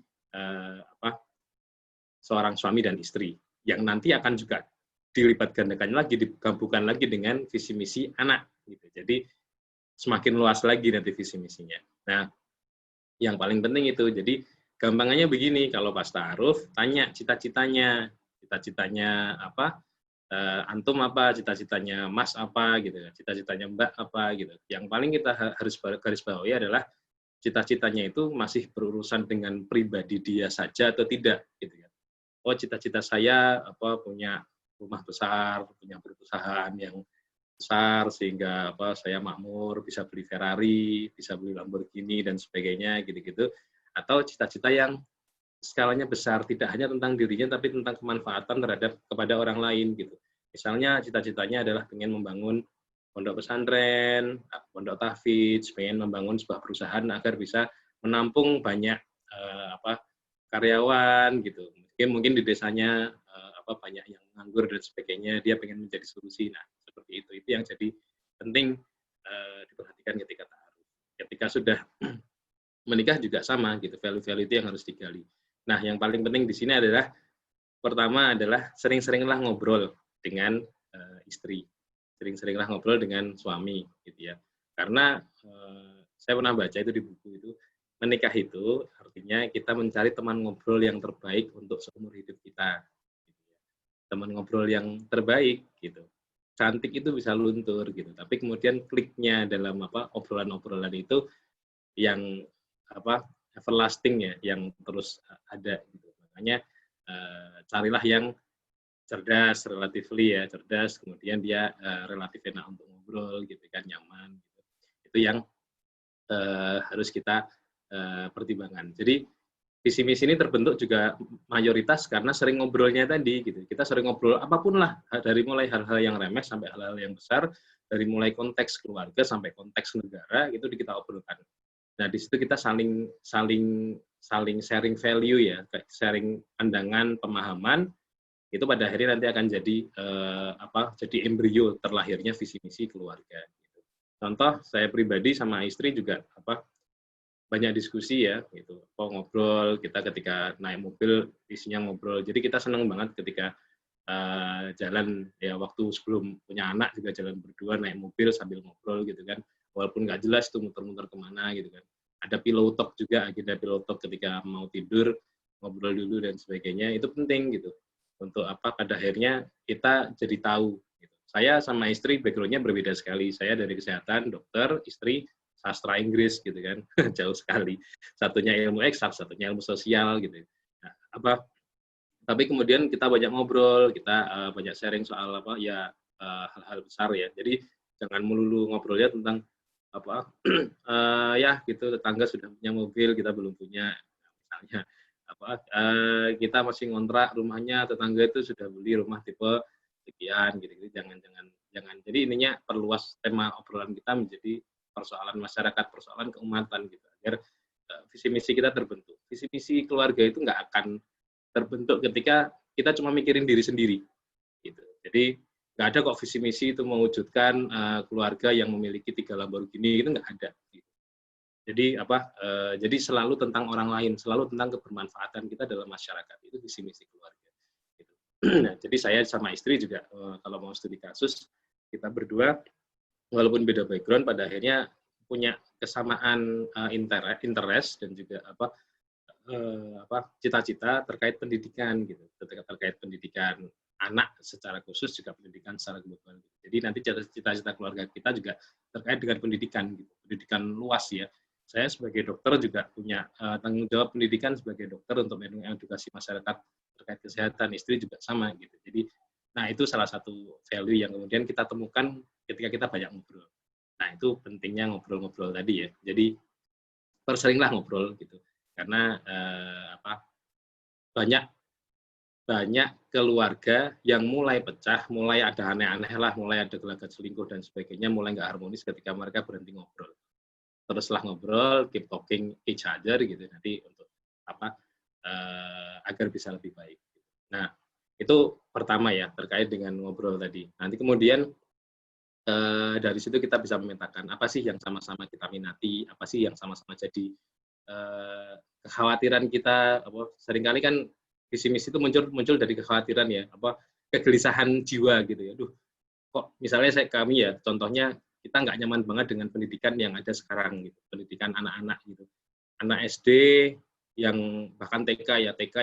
seorang suami dan istri, yang nanti akan juga dilipat gandakan lagi, digabungkan lagi dengan visi misi anak. Gitu. Jadi semakin luas lagi nanti visi misinya. Nah, yang paling penting itu, jadi gampangannya begini, kalau pas ta'aruf, tanya cita-citanya apa, antum apa, cita-citanya mas apa, gitu, cita-citanya mbak apa, gitu. Yang paling kita harus garis bawahi adalah cita-citanya itu masih berurusan dengan pribadi dia saja atau tidak, gitu ya. Oh, cita-cita saya apa, punya rumah besar, punya perusahaan yang besar sehingga apa saya makmur, bisa beli Ferrari, bisa beli Lamborghini dan sebagainya, gitu-gitu. Atau cita-cita yang skalanya besar, tidak hanya tentang dirinya tapi tentang kemanfaatan kepada orang lain, gitu. Misalnya cita-citanya adalah pengen membangun pondok pesantren, pondok tahfidz, pengen membangun sebuah perusahaan agar bisa menampung banyak karyawan, gitu. Mungkin di desanya banyak yang nganggur dan sebagainya, dia pengen menjadi solusi. Nah, seperti itu yang jadi penting diperhatikan ketika ta'aruf. Ketika sudah menikah juga sama, gitu, value-value itu yang harus digali. Nah, yang paling penting di sini adalah pertama adalah sering-seringlah ngobrol dengan istri, sering-seringlah ngobrol dengan suami, gitu ya. Karena saya pernah baca itu di buku itu, menikah itu artinya kita mencari teman ngobrol yang terbaik untuk seumur hidup kita. Gitu ya. Teman ngobrol yang terbaik, gitu. Cantik itu bisa luntur, gitu. Tapi kemudian kliknya dalam obrolan-obrolan itu yang everlasting ya, yang terus ada, gitu. Makanya carilah yang cerdas, relatively ya, cerdas, kemudian dia relatif enak untuk ngobrol, gitu kan, nyaman, gitu. Itu yang harus kita pertimbangkan. Jadi visi misi ini terbentuk juga mayoritas karena sering ngobrolnya tadi, gitu. Kita sering ngobrol apapun lah, dari mulai hal-hal yang remeh sampai hal-hal yang besar, dari mulai konteks keluarga sampai konteks negara, itu kita obrolkan. Nah, di situ kita saling sharing value ya, sharing pandangan, pemahaman, itu pada akhirnya nanti akan jadi jadi embrio terlahirnya visi misi keluarga. Gitu. Contoh saya pribadi sama istri juga banyak diskusi ya, gitu. Ngobrol kita ketika naik mobil isinya ngobrol. Jadi kita senang banget ketika jalan ya, waktu sebelum punya anak juga jalan berdua naik mobil sambil ngobrol, gitu kan. Walaupun nggak jelas tuh muter-muter kemana, gitu kan. Ada pillow talk juga, agenda pillow talk ketika mau tidur, ngobrol dulu dan sebagainya, itu penting gitu. Untuk pada akhirnya kita jadi tahu. Gitu. Saya sama istri background-nya berbeda sekali. Saya dari kesehatan, dokter, istri sastra Inggris, gitu kan, jauh sekali. Satunya ilmu eksak, satunya ilmu sosial, gitu. Nah, tapi kemudian kita banyak ngobrol, kita banyak sharing soal hal-hal besar ya. Jadi jangan melulu ngobrolnya tentang ya gitu, tetangga sudah punya mobil, kita belum punya, misalnya kita masih ngontrak rumahnya, tetangga itu sudah beli rumah tipe sekian, gitu. Jangan. Jadi ininya perluas tema obrolan kita menjadi persoalan masyarakat, persoalan keumatan, gitu, agar visi misi kita terbentuk. Visi misi keluarga itu nggak akan terbentuk ketika kita cuma mikirin diri sendiri, gitu. Jadi nggak ada kok visi misi itu mewujudkan keluarga yang memiliki 3 Lamborghini, itu nggak ada. Gitu. Jadi selalu tentang orang lain, selalu tentang kebermanfaatan kita dalam masyarakat, itu visi misi keluarga. Gitu. Nah, jadi saya sama istri juga kalau mau studi kasus, kita berdua walaupun beda background pada akhirnya punya kesamaan interest dan juga cita-cita terkait pendidikan, gitu, terkait pendidikan anak secara khusus, juga pendidikan secara global. Jadi nanti cita-cita keluarga kita juga terkait dengan pendidikan, gitu, pendidikan luas ya. Saya sebagai dokter juga punya tanggung jawab pendidikan sebagai dokter untuk mengedukasi masyarakat terkait kesehatan, istri juga sama, gitu. Jadi, nah itu salah satu value yang kemudian kita temukan ketika kita banyak ngobrol. Nah itu pentingnya ngobrol-ngobrol tadi ya. Jadi perseringlah ngobrol, gitu. Karena banyak keluarga yang mulai pecah, mulai ada aneh-aneh lah, mulai ada gelagat selingkuh dan sebagainya, mulai nggak harmonis ketika mereka berhenti ngobrol. teruslah ngobrol, keep talking each other gitu nanti untuk apa agar bisa lebih baik. Nah, itu pertama ya terkait dengan ngobrol tadi. Nanti kemudian dari situ kita bisa memetakan apa sih yang sama-sama kita minati, apa sih yang sama-sama jadi kekhawatiran kita. Seringkali kan visi misi itu muncul dari kekhawatiran ya, kegelisahan jiwa gitu ya. Duh, kok misalnya kami ya, contohnya kita nggak nyaman banget dengan pendidikan yang ada sekarang gitu, pendidikan anak-anak gitu. Anak SD yang bahkan TK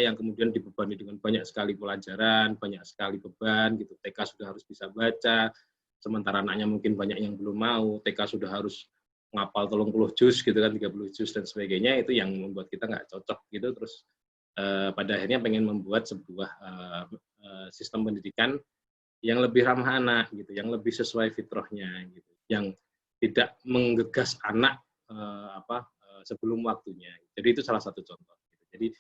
yang kemudian dibebani dengan banyak sekali pelajaran, banyak sekali beban gitu. TK sudah harus bisa baca, sementara anaknya mungkin banyak yang belum mau, TK sudah harus ngapal 30 juz gitu kan, 30 juz dan sebagainya, itu yang membuat kita nggak cocok gitu. Terus pada akhirnya pengen membuat sebuah sistem pendidikan yang lebih ramah anak gitu, yang lebih sesuai fitrahnya gitu, yang tidak menggegas anak sebelum waktunya. Jadi itu salah satu contoh. Jadi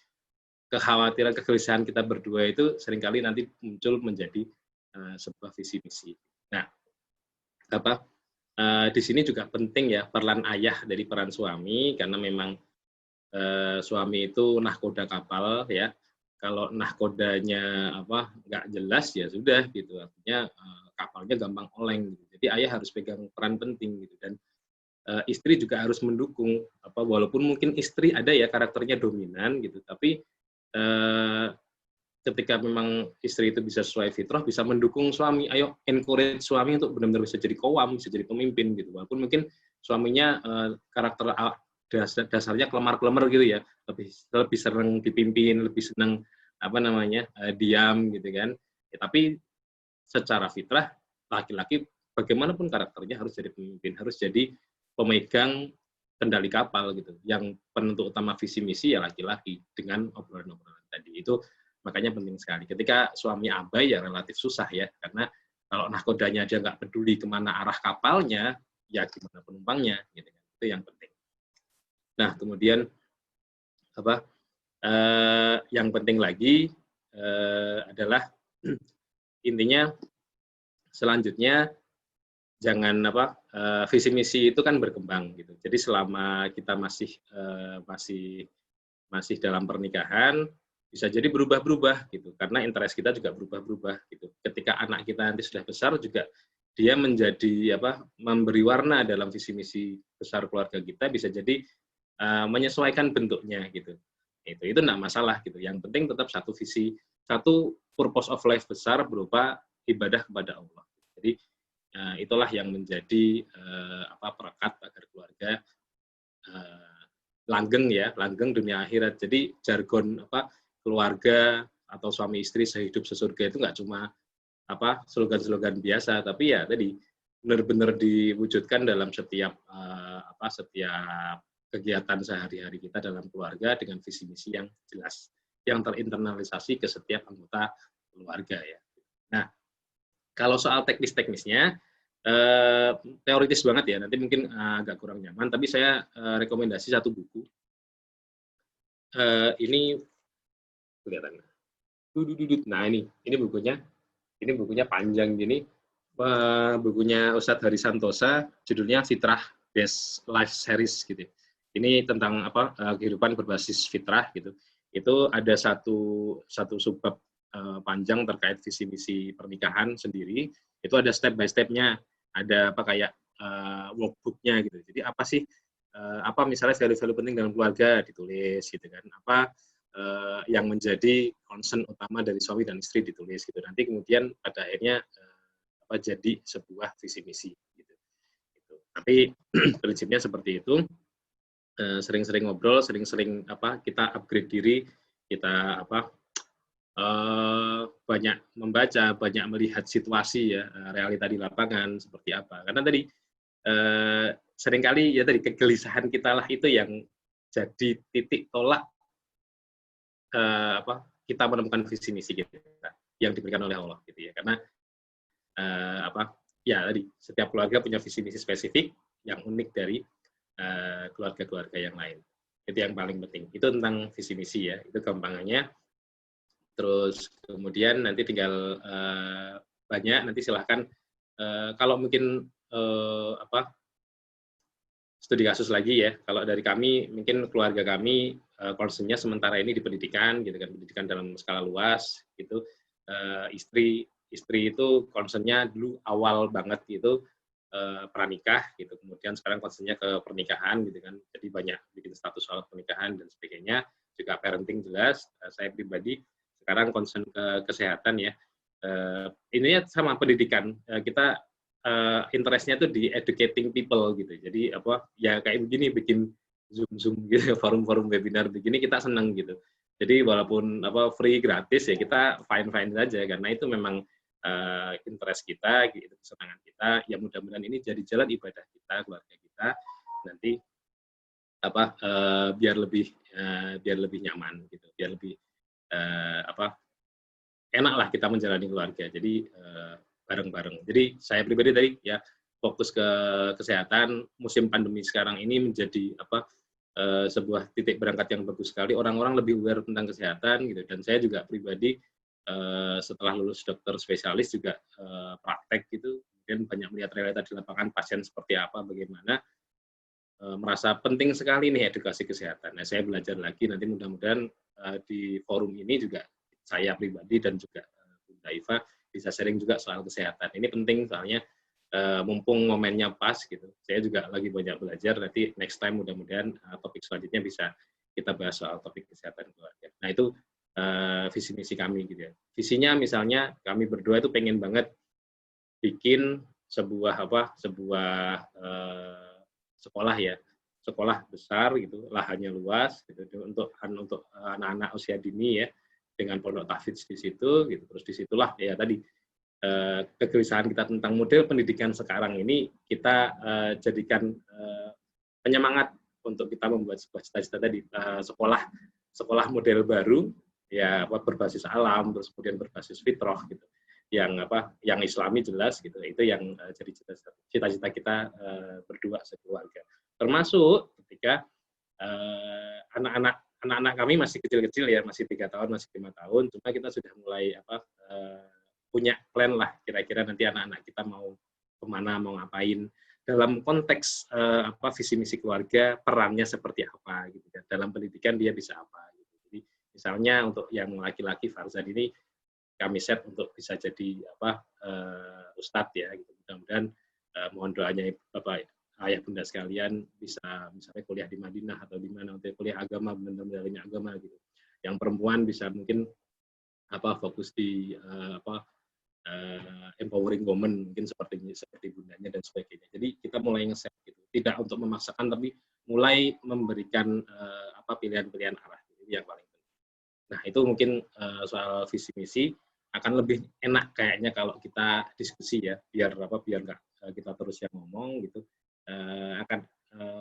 kekhawatiran, kegelisahan kita berdua itu seringkali nanti muncul menjadi sebuah visi misi. Nah, di sini juga penting ya peran ayah dari peran suami, karena memang suami itu nahkoda kapal ya. Kalau nahkodanya nggak jelas ya sudah gitu, artinya kapalnya gampang oleng gitu. Jadi ayah harus pegang peran penting gitu, dan istri juga harus mendukung, walaupun mungkin istri ada ya karakternya dominan gitu, tapi ketika memang istri itu bisa sesuai fitrah, bisa mendukung suami, ayo encourage suami untuk benar-benar bisa jadi kowam, bisa jadi pemimpin gitu. Walaupun mungkin suaminya karakter dasarnya kelemar-kelemar gitu ya, lebih sering dipimpin, lebih senang diam gitu kan. Ya, tapi secara fitrah laki-laki bagaimanapun karakternya harus jadi pemimpin, harus jadi pemegang kendali kapal gitu. Yang penentu utama visi misi ya laki-laki, dengan obrolan-obrolan tadi. Itu makanya penting sekali. Ketika suami abai ya relatif susah ya, karena kalau nahkodanya dia nggak peduli kemana arah kapalnya, ya gimana penumpangnya gitu. Itu yang penting. Nah, kemudian yang penting lagi adalah intinya selanjutnya jangan visi misi itu kan berkembang gitu. Jadi selama kita masih dalam pernikahan, bisa jadi berubah-berubah gitu, karena interest kita juga berubah-berubah gitu. Ketika anak kita nanti sudah besar juga dia menjadi memberi warna dalam visi misi besar keluarga kita, bisa jadi menyesuaikan bentuknya gitu. Itu enggak masalah gitu. Yang penting tetap satu visi, satu purpose of life besar berupa ibadah kepada Allah. Jadi itulah yang menjadi perekat agar keluarga langgeng ya, langgeng dunia akhirat. Jadi jargon keluarga atau suami istri sehidup sesurga itu nggak cuma slogan-slogan biasa, tapi ya tadi benar-benar diwujudkan dalam setiap setiap kegiatan sehari-hari kita dalam keluarga dengan visi misi yang jelas, yang terinternalisasi ke setiap anggota keluarga ya. Nah, kalau soal teknis-teknisnya teoritis banget ya, nanti mungkin agak kurang nyaman, tapi saya rekomendasi satu buku. Ini kelihatan. Nah ini bukunya panjang gini. Bukunya Ustadz Hari Santosa, judulnya Fitrah Best Life Series gitu. Ini tentang kehidupan berbasis fitrah gitu. Itu ada satu subbab panjang terkait visi misi pernikahan sendiri. Itu ada step by step-nya, ada kayak workbook-nya gitu. Jadi apa sih misalnya value-value penting dalam keluarga ditulis gitu kan. Yang menjadi concern utama dari suami dan istri ditulis gitu. Nanti kemudian pada akhirnya jadi sebuah visi misi gitu. Tapi prinsipnya seperti itu. Sering-sering ngobrol, sering-sering kita upgrade diri, kita banyak membaca, banyak melihat situasi ya, realita di lapangan seperti apa. Karena tadi seringkali ya tadi kegelisahan kita lah itu yang jadi titik tolak kita menemukan visi misi kita yang diberikan oleh Allah gitu ya. Karena ya tadi setiap keluarga punya visi misi spesifik yang unik dari keluarga-keluarga yang lain. Itu yang paling penting. Itu tentang visi misi ya, itu gampangannya. Terus kemudian nanti tinggal banyak, nanti silahkan kalau mungkin studi kasus lagi ya. Kalau dari kami, mungkin keluarga kami concern-nya sementara ini di pendidikan, gitu kan, pendidikan dalam skala luas, gitu. Istri itu concern-nya dulu awal banget gitu pranikah, gitu. Kemudian sekarang concern-nya ke pernikahan, gitu kan. Jadi banyak bikin status soal pernikahan dan sebagainya. Juga parenting jelas. Saya pribadi sekarang concern ke kesehatan ya. Ininya sama pendidikan. Kita interest-nya tuh di educating people gitu. Jadi apa ya kayak begini bikin Zoom gitu, forum-forum webinar begini kita senang gitu. Jadi walaupun apa free gratis ya kita fine saja karena itu memang interest kita, gitu, kesenangan kita. Ya mudah-mudahan ini jadi jalan ibadah kita, keluarga kita nanti apa biar lebih nyaman gitu, biar lebih apa enak lah kita menjalani keluarga. Jadi bareng-bareng. Jadi saya pribadi tadi ya fokus ke kesehatan. Musim pandemi sekarang ini menjadi apa sebuah titik berangkat yang bagus sekali. Orang-orang lebih aware tentang kesehatan gitu. Dan saya juga pribadi setelah lulus dokter spesialis juga praktek gitu. Kemudian banyak melihat realita di lapangan pasien seperti apa, bagaimana merasa penting sekali nih edukasi kesehatan. Nah, saya belajar lagi nanti mudah-mudahan di forum ini juga saya pribadi dan juga Bunda Iva bisa sharing juga soal kesehatan. Ini penting soalnya mumpung momennya pas gitu. Saya juga lagi banyak belajar, nanti next time mudah-mudahan topik selanjutnya bisa kita bahas soal topik kesehatan keluarga. Nah itu visi misi kami gitu ya. Visinya misalnya kami berdua itu pengen banget bikin sebuah sekolah ya, sekolah besar gitu, lahannya luas gitu untuk anak-anak usia dini ya, dengan pondok tahfidz di situ gitu. Terus disitulah ya tadi kegelisahan kita tentang model pendidikan sekarang ini kita jadikan penyemangat untuk kita membuat sebuah cita-cita tadi sekolah model baru ya berbasis alam, terus kemudian berbasis fitrah gitu, yang Islami jelas gitu. Itu yang jadi cita-cita kita berdua sekeluarga, termasuk ketika anak-anak kami masih kecil-kecil ya, masih 3 tahun, masih 5 tahun, cuma kita sudah mulai punya plan lah kira-kira nanti anak-anak kita mau kemana, mau ngapain dalam konteks visi misi keluarga, perannya seperti apa gitu kan, dalam pendidikan dia bisa apa gitu. Jadi misalnya untuk yang laki-laki Farzan ini kami set untuk bisa jadi ustadz ya gitu. Mudah-mudahan mohon doanya Bapak ayah bunda sekalian bisa misalnya kuliah di Madinah atau di mana untuk kuliah agama, benar-benar agama gitu. Yang perempuan bisa mungkin fokus di empowering women mungkin seperti bundanya dan sebagainya. Jadi kita mulai ngeset gitu, tidak untuk memaksakan tapi mulai memberikan pilihan-pilihan arah gitu, yang paling penting. Nah itu mungkin soal visi misi akan lebih enak kayaknya kalau kita diskusi ya, biar nggak kita terus yang ngomong gitu. Akan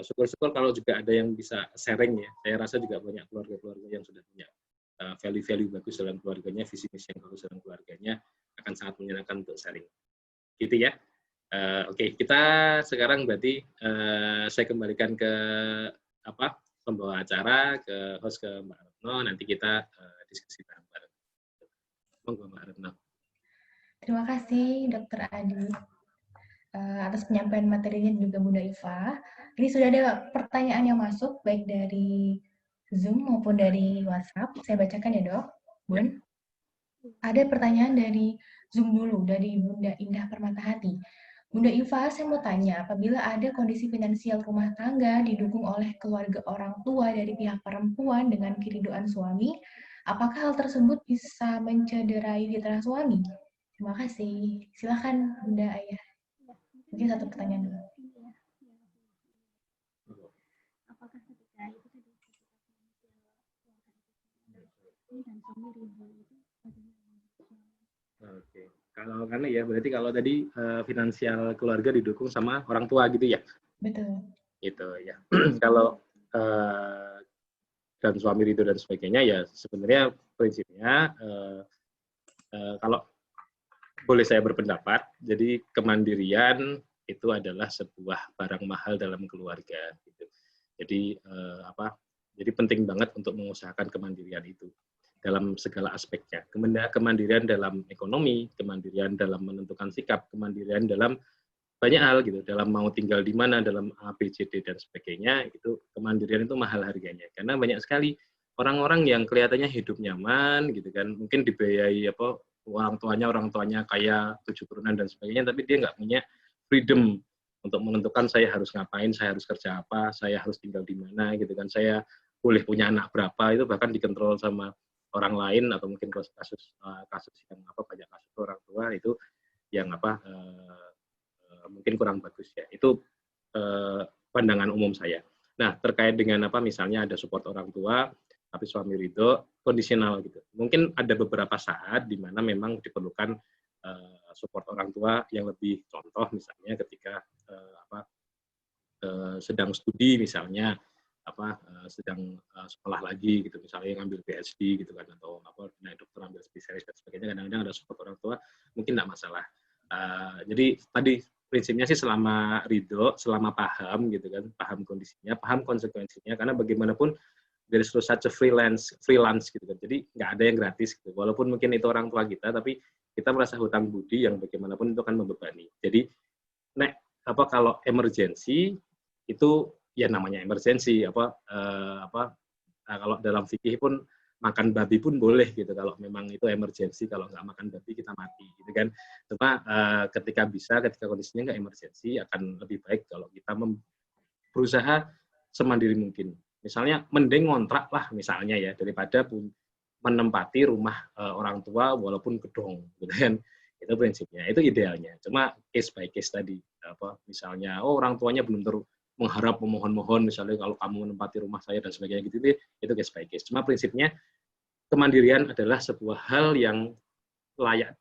syukur-syukur kalau juga ada yang bisa sharing ya. Saya rasa juga banyak keluarga-keluarga yang sudah punya value-value bagus dalam keluarganya, visi misi yang bagus dalam keluarganya, akan sangat menyenangkan untuk sharing. Gitu ya. Oke, kita sekarang berarti saya kembalikan ke pembawa acara, ke host, ke Mbak Retno, nanti kita diskusi bareng-bareng. Monggo Mbak Retno. Terima kasih Dr. Adi atas penyampaian materinya dan juga Bunda Iva. Ini sudah ada pertanyaan yang masuk baik dari Zoom maupun dari WhatsApp. Saya bacakan ya Dok, Bun. Ada pertanyaan dari Zoom dulu, dari Bunda Indah Permatahati. Bunda Iva, saya mau tanya, apabila ada kondisi finansial rumah tangga didukung oleh keluarga orang tua dari pihak perempuan dengan keriduan suami, apakah hal tersebut bisa mencederai fitrah suami? Terima kasih. Silakan Bunda Ayah. Mungkin satu pertanyaan dulu. Apakah ketika itu tadi dan suami ridho itu Oke, karena ya berarti kalau tadi finansial keluarga didukung sama orang tua gitu ya? Betul. Gitu ya. Kalau dan suami ridho dan sebagainya ya sebenarnya prinsipnya kalau boleh saya berpendapat, jadi kemandirian itu adalah sebuah barang mahal dalam keluarga. Gitu. Jadi jadi penting banget untuk mengusahakan kemandirian itu dalam segala aspeknya. Kemandirian dalam ekonomi, kemandirian dalam menentukan sikap, kemandirian dalam banyak hal gitu, dalam mau tinggal di mana, dalam A, B, C, D dan sebagainya, itu kemandirian itu mahal harganya. Karena banyak sekali orang-orang yang kelihatannya hidup nyaman gitu kan, mungkin dibiayai apa orang tuanya kaya 7 turunan dan sebagainya, tapi dia nggak punya freedom untuk menentukan saya harus ngapain, saya harus kerja apa, saya harus tinggal di mana gitu kan, saya boleh punya anak berapa, itu bahkan dikontrol sama orang lain, atau mungkin kasus yang apa banyak kasus orang tua itu yang apa mungkin kurang bagus ya. Itu pandangan umum saya. Nah, terkait dengan apa misalnya ada support orang tua tapi suami ridho, kondisional gitu. Mungkin ada beberapa saat di mana memang diperlukan support orang tua yang lebih, contoh misalnya ketika sedang studi misalnya, sedang sekolah lagi gitu, misalnya ngambil PhD gitu kan, atau naik dokter ambil spesialis dan sebagainya, kadang-kadang ada support orang tua, mungkin tidak masalah. Jadi tadi prinsipnya sih selama ridho, selama paham gitu kan, paham kondisinya, paham konsekuensinya, karena bagaimanapun dari such a freelance gitu kan, jadi nggak ada yang gratis gitu, walaupun mungkin itu orang tua kita, tapi kita merasa hutang budi yang bagaimanapun itu akan membebani. Jadi kalau emergensi itu ya namanya emergensi, kalau dalam fikih pun makan babi pun boleh gitu kalau memang itu emergensi, kalau nggak makan babi kita mati gitu kan. Cuma ketika kondisinya nggak emergensi, akan lebih baik kalau kita berusaha semandiri mungkin. Misalnya mending ngontrak lah misalnya ya, daripada menempati rumah orang tua walaupun gedong gitu kan. Itu prinsipnya, itu idealnya. Cuma case by case tadi, misalnya orang tuanya belum mengharap memohon-mohon, misalnya kalau kamu menempati rumah saya dan sebagainya gitu, itu case by case. Cuma prinsipnya kemandirian adalah sebuah hal yang layak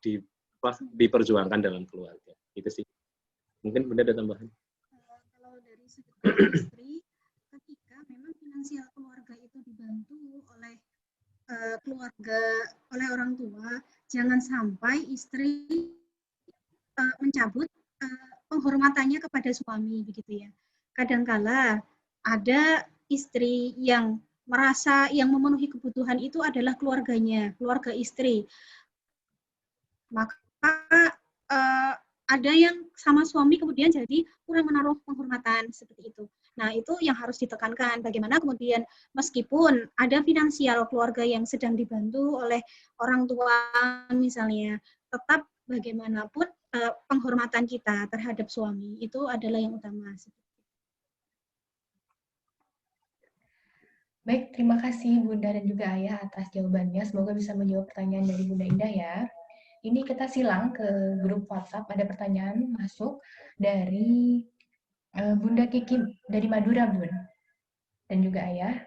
diperjuangkan dalam keluarga. Itu sih. Mungkin Bunda ada tambahan. Kalau dari segi istri, ketika memang finansial keluarga itu dibantu oleh keluarga, oleh orang tua, jangan sampai istri mencabut penghormatannya kepada suami, begitu ya. Kadangkala ada istri yang merasa yang memenuhi kebutuhan itu adalah keluarganya, keluarga istri. Maka ada yang sama suami kemudian jadi kurang menaruh penghormatan seperti itu. Nah, itu yang harus ditekankan. Bagaimana kemudian meskipun ada finansial keluarga yang sedang dibantu oleh orang tua misalnya, tetap bagaimanapun penghormatan kita terhadap suami itu adalah yang utama. Baik, terima kasih Bunda dan juga Ayah atas jawabannya. Semoga bisa menjawab pertanyaan dari Bunda Indah ya. Ini kita silang ke grup WhatsApp, ada pertanyaan masuk dari Bunda Kiki dari Madura, Bun. Dan juga Ayah.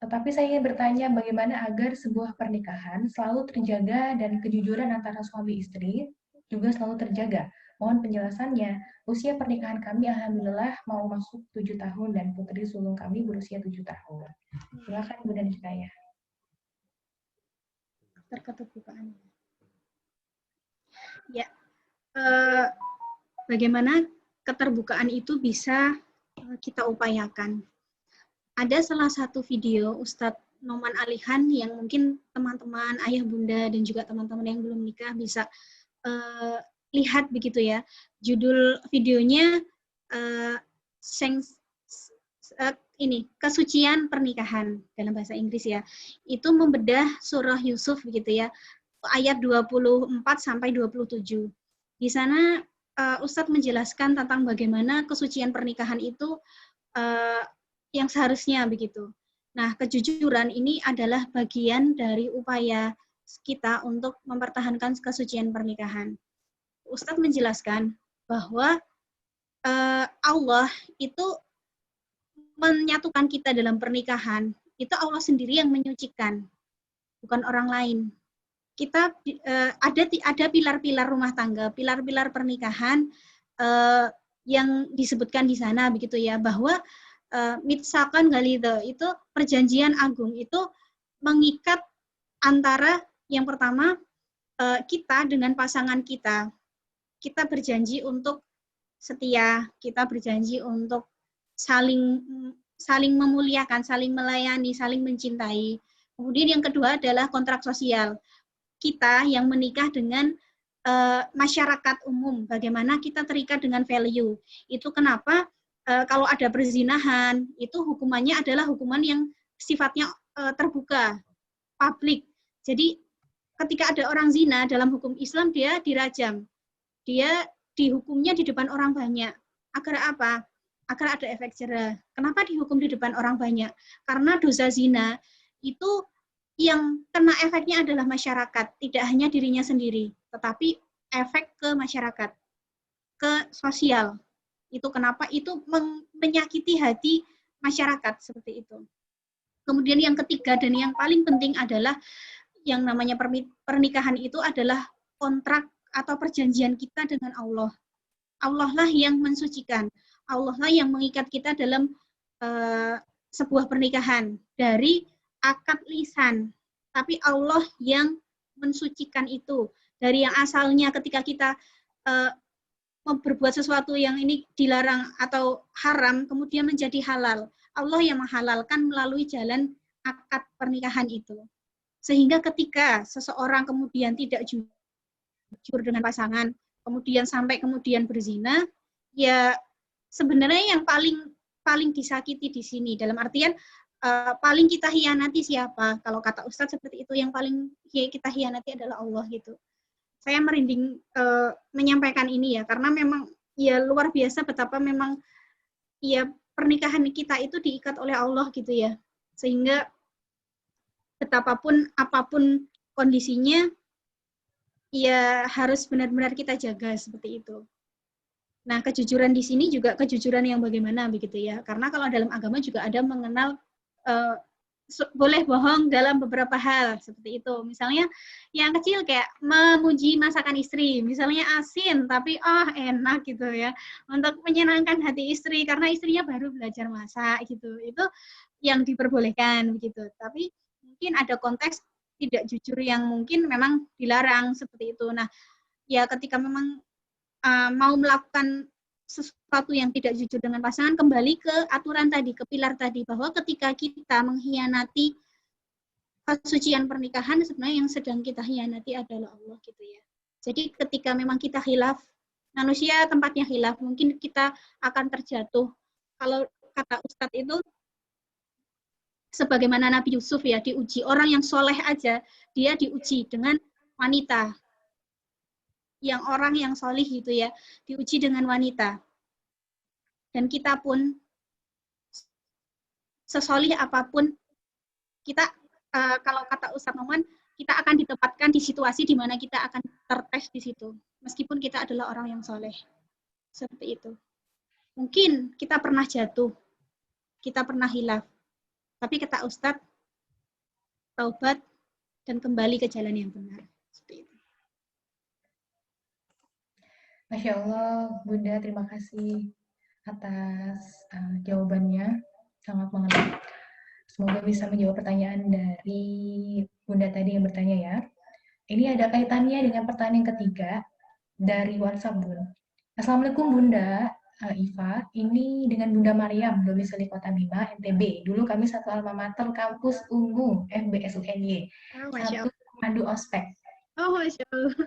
Tetapi saya ingin bertanya bagaimana agar sebuah pernikahan selalu terjaga dan kejujuran antara suami istri juga selalu terjaga. Mohon penjelasannya. Usia pernikahan kami alhamdulillah mau masuk 7 tahun dan putri sulung kami berusia 7 tahun. Silakan Bunda dan juga Ayah. Keterbukaan. Ya, bagaimana keterbukaan itu bisa kita upayakan. Ada salah satu video Ustadz Noman Alihan yang mungkin teman-teman, ayah bunda, dan juga teman-teman yang belum nikah bisa lihat begitu ya. Judul videonya Kesucian Pernikahan dalam bahasa Inggris ya. Itu membedah surah Yusuf begitu ya, ayat 24 sampai 27. Di sana Ustadz menjelaskan tentang bagaimana kesucian pernikahan itu yang seharusnya begitu. Nah, kejujuran ini adalah bagian dari upaya kita untuk mempertahankan kesucian pernikahan. Ustadz menjelaskan bahwa Allah itu menyatukan kita dalam pernikahan, itu Allah sendiri yang menyucikan, bukan orang lain. Kita ada pilar-pilar rumah tangga, pilar-pilar pernikahan yang disebutkan di sana begitu ya, bahwa mitsakan ghalidha itu perjanjian agung, itu mengikat antara yang pertama kita dengan pasangan kita. Kita berjanji untuk setia, kita berjanji untuk saling memuliakan, saling melayani, saling mencintai. Kemudian yang kedua adalah kontrak sosial. Kita yang menikah dengan masyarakat umum, bagaimana kita terikat dengan value. Itu kenapa kalau ada perzinahan, itu hukumannya adalah hukuman yang sifatnya terbuka, publik. Jadi ketika ada orang zina dalam hukum Islam, dia dirajam. Dia dihukumnya di depan orang banyak. Agar apa? Agar ada efek jerah. Kenapa dihukum di depan orang banyak? Karena dosa zina itu yang kena efeknya adalah masyarakat, tidak hanya dirinya sendiri, tetapi efek ke masyarakat, ke sosial. Itu kenapa itu menyakiti hati masyarakat seperti itu. Kemudian yang ketiga dan yang paling penting adalah yang namanya pernikahan itu adalah kontrak atau perjanjian kita dengan Allah. Allah lah yang mensucikan. Allah lah yang mengikat kita dalam sebuah pernikahan dari akad lisan. Tapi Allah yang mensucikan itu. Dari yang asalnya ketika kita berbuat sesuatu yang ini dilarang atau haram, kemudian menjadi halal. Allah yang menghalalkan melalui jalan akad pernikahan itu. Sehingga ketika seseorang kemudian tidak jujur dengan pasangan, kemudian sampai kemudian berzina, ya sebenarnya yang paling disakiti di sini. Dalam artian paling kita hianati siapa? Kalau kata Ustadz seperti itu, yang paling kita hianati adalah Allah gitu. Saya merinding menyampaikan ini ya, karena memang ya luar biasa betapa memang ya pernikahan kita itu diikat oleh Allah gitu ya. Sehingga betapapun apapun kondisinya, ya harus benar-benar kita jaga seperti itu. Nah, kejujuran di sini juga kejujuran yang bagaimana begitu ya. Karena kalau dalam agama juga ada mengenal boleh bohong dalam beberapa hal seperti itu. Misalnya yang kecil kayak memuji masakan istri, misalnya asin tapi enak gitu ya, untuk menyenangkan hati istri karena istrinya baru belajar masak gitu. Itu yang diperbolehkan begitu. Tapi mungkin ada konteks tidak jujur yang mungkin memang dilarang seperti itu. Nah, ya ketika memang mau melakukan sesuatu yang tidak jujur dengan pasangan, kembali ke aturan tadi, ke pilar tadi, bahwa ketika kita mengkhianati kesucian pernikahan, sebenarnya yang sedang kita hianati adalah Allah gitu ya. Jadi ketika memang kita khilaf, manusia tempatnya khilaf, mungkin kita akan terjatuh. Kalau kata Ustadz itu, sebagaimana Nabi Yusuf ya, diuji. Orang yang soleh aja, dia diuji dengan wanita. Yang orang yang solih gitu ya, diuji dengan wanita. Dan kita pun, sesolih apapun, kita, kalau kata Ustadz Noman, kita akan ditempatkan di situasi di mana kita akan tertes di situ. Meskipun kita adalah orang yang soleh. Seperti itu. Mungkin kita pernah jatuh, kita pernah hilaf. Tapi kata Ustadz, taubat dan kembali ke jalan yang benar. Seperti itu. Masya Allah, Bunda, terima kasih atas jawabannya. Sangat mengenai. Semoga bisa menjawab pertanyaan dari Bunda tadi yang bertanya ya. Ini ada kaitannya dengan pertanyaan yang ketiga dari WhatsApp, Bun. Assalamualaikum Bunda Iva, ini dengan Bunda Mariam, domisili Kota Bima, NTB. Dulu kami satu alma mater kampus Ungu, FBS UNY. Satu adu ospek. Oh, Masya Allah.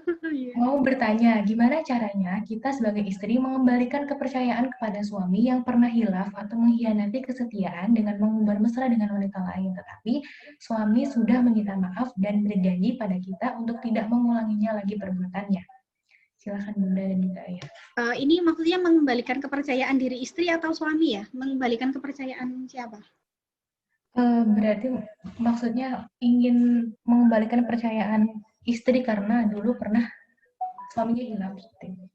Mau bertanya, gimana caranya kita sebagai istri mengembalikan kepercayaan kepada suami yang pernah hilaf atau mengkhianati kesetiaan dengan mengumbar mesra dengan wanita lain, tetapi suami sudah meminta maaf dan berjanji pada kita untuk tidak mengulanginya lagi perbuatannya. Silakan Bunda dan juga Ayah. Ini maksudnya mengembalikan kepercayaan diri istri atau suami ya? Mengembalikan kepercayaan siapa? Berarti maksudnya ingin mengembalikan kepercayaan istri karena dulu pernah suaminya hilang seperti itu.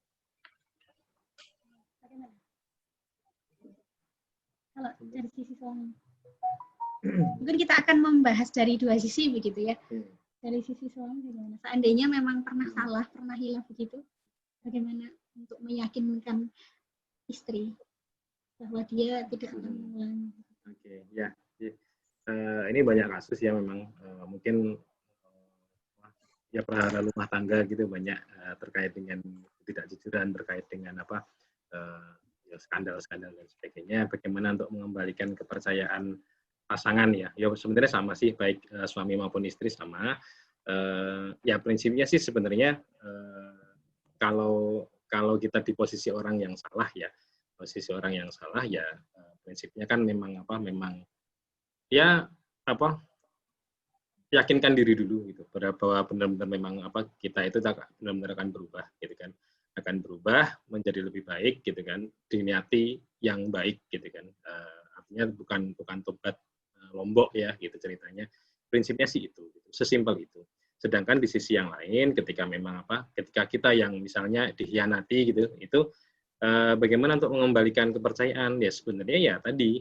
Kalau dari sisi suami, mungkin kita akan membahas dari dua sisi begitu ya. Dari sisi suami bagaimana? Seandainya memang pernah salah, pernah hilang begitu, bagaimana untuk meyakinkan istri bahwa dia tidak akan mengulangi? Oke, ya. Ini banyak kasus ya memang mungkin ya perhara rumah tangga gitu banyak terkait dengan ketidakjujuran, terkait dengan ya skandal-skandal dan sebagainya. Bagaimana untuk mengembalikan kepercayaan pasangan ya? Ya sebenarnya sama sih, baik suami maupun istri sama. Ya prinsipnya sih sebenarnya kalau kita di posisi orang yang salah ya, prinsipnya kan memang ya apa yakinkan diri dulu gitu bahwa benar-benar memang kita itu benar-benar akan berubah gitu kan, akan berubah menjadi lebih baik gitu kan, diniati yang baik gitu kan. Artinya bukan tobat lombok ya gitu ceritanya, prinsipnya sih itu gitu. Sesimpel itu. Sedangkan di sisi yang lain ketika memang ketika kita yang misalnya dikhianati gitu, itu bagaimana untuk mengembalikan kepercayaan ya, sebenarnya ya tadi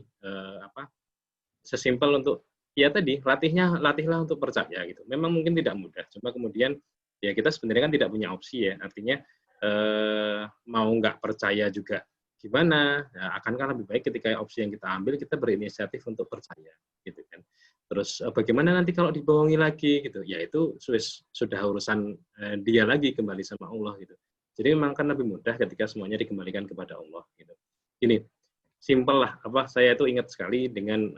sesimpel untuk ya tadi latihlah untuk percaya gitu. Memang mungkin tidak mudah, cuma kemudian ya kita sebenarnya kan tidak punya opsi ya, artinya mau nggak percaya juga gimana, ya, akankah lebih baik ketika opsi yang kita ambil kita berinisiatif untuk percaya gitu kan. Terus bagaimana nanti kalau dibohongi lagi gitu, ya itu sudah urusan dia lagi kembali sama Allah gitu. Jadi memang kan lebih mudah ketika semuanya dikembalikan kepada Allah gitu. Ini simpel lah, saya itu ingat sekali dengan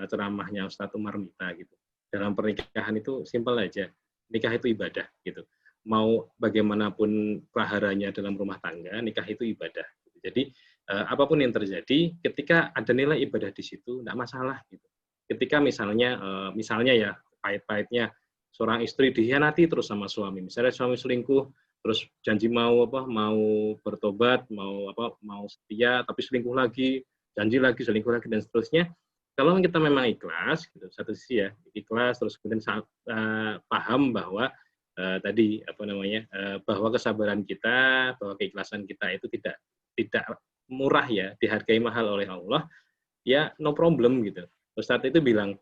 ceramahnya Ustadz Umar Mita gitu. Dalam pernikahan itu simpel aja, nikah itu ibadah gitu. Mau bagaimanapun praharanya dalam rumah tangga, nikah itu ibadah. Jadi apapun yang terjadi, ketika ada nilai ibadah di situ, tidak masalah gitu. Ketika misalnya ya pahit-pahitnya seorang istri dikhianati terus sama suami, misalnya suami selingkuh, terus janji mau bertobat, mau setia, tapi selingkuh lagi, janji lagi, selingkuh lagi, dan seterusnya. Kalau kita memang ikhlas, gitu, satu sisi ya, ikhlas, terus kemudian paham bahwa tadi bahwa kesabaran kita, bahwa keikhlasan kita itu tidak murah ya, dihargai mahal oleh Allah, ya no problem gitu. Ustadz itu bilang,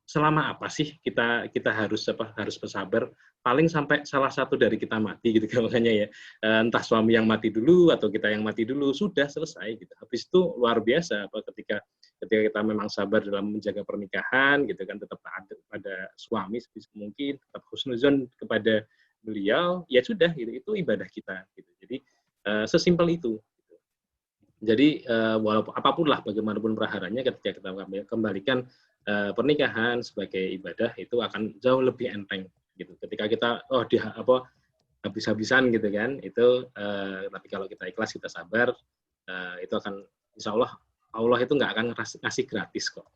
selama apa sih kita harus bersabar, paling sampai salah satu dari kita mati gitu kan, makanya ya entah suami yang mati dulu atau kita yang mati dulu, sudah selesai gitu. Habis itu luar biasa ketika kita memang sabar dalam menjaga pernikahan gitu kan, tetap taat pada suami sebisa mungkin, tetap husnuzon kepada beliau, ya sudah gitu, itu ibadah kita gitu. Jadi sesimpel itu. Jadi walaupun apapun lah bagaimanapun praharanya, ketika kita kembalikan pernikahan sebagai ibadah, itu akan jauh lebih enteng gitu. Ketika kita habis-habisan gitu kan, itu tapi kalau kita ikhlas, kita sabar, itu akan insya Allah itu nggak akan ngasih gratis kok.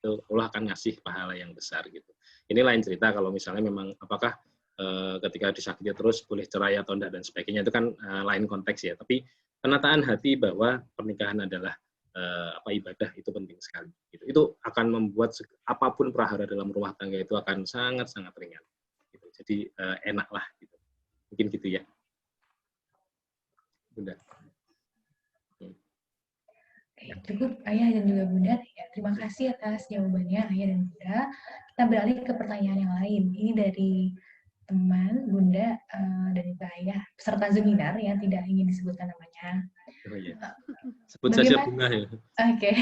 Itu Allah akan ngasih pahala yang besar gitu. Ini lain cerita kalau misalnya memang apakah ketika disakiti terus boleh cerai atau enggak dan sebagainya, itu kan lain konteks ya. Tapi penataan hati bahwa pernikahan adalah ibadah itu penting sekali. Gitu. Itu akan membuat apapun prahara dalam rumah tangga itu akan sangat-sangat ringan. Gitu. Jadi enak lah. Gitu. Mungkin gitu ya. Bunda. Oke, cukup Ayah dan juga Bunda. Ya, terima kasih atas jawabannya Ayah dan Bunda. Kita beralih ke pertanyaan yang lain. Ini dari teman Bunda dan juga Ayah peserta seminar yang tidak ingin disebutkan namanya. Oh iya. Sebut saja Bunga ya. Oke.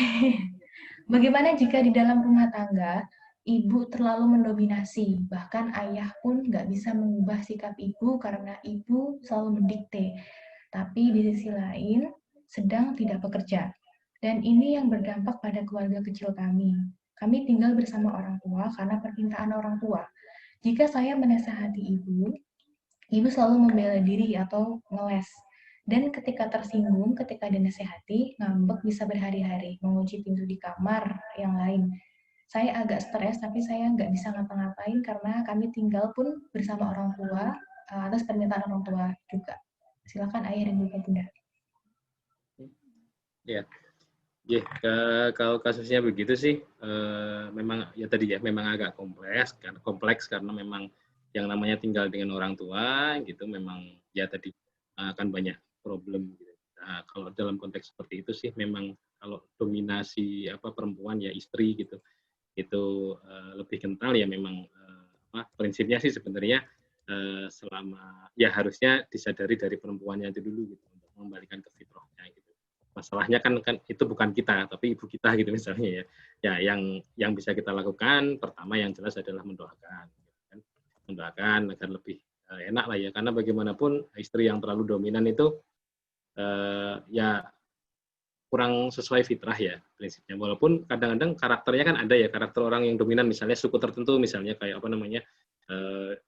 Bagaimana jika di dalam rumah tangga ibu terlalu mendominasi, bahkan ayah pun nggak bisa mengubah sikap ibu karena ibu selalu mendikte, tapi di sisi lain sedang tidak bekerja. Dan ini yang berdampak pada keluarga kecil kami. Kami tinggal bersama orang tua karena permintaan orang tua. Jika saya menasihati ibu selalu membela diri atau ngeles. Dan ketika tersinggung, ketika dinasehati, ngambek bisa berhari-hari, mengunci pintu di kamar yang lain. Saya agak stres, tapi saya nggak bisa ngapa-ngapain karena kami tinggal pun bersama orang tua, atas permintaan orang tua juga. Silakan Ayah dan juga Bunda. Ya, kalau kasusnya begitu sih, memang ya tadi ya, memang agak kompleks karena memang yang namanya tinggal dengan orang tua gitu, memang ya tadi akan banyak problem gitu. Nah, kalau dalam konteks seperti itu sih memang kalau dominasi perempuan ya istri gitu, itu lebih kental ya memang prinsipnya sih sebenarnya selama ya harusnya disadari dari perempuannya itu dulu gitu untuk mengembalikan ke fitrahnya gitu. Masalahnya kan itu bukan kita tapi ibu kita gitu misalnya ya. Ya yang bisa kita lakukan pertama yang jelas adalah mendoakan gitu kan. Mendoakan agar lebih enak lah ya, karena bagaimanapun istri yang terlalu dominan itu ya kurang sesuai fitrah ya prinsipnya. Walaupun kadang-kadang karakternya kan ada ya, karakter orang yang dominan misalnya suku tertentu misalnya kayak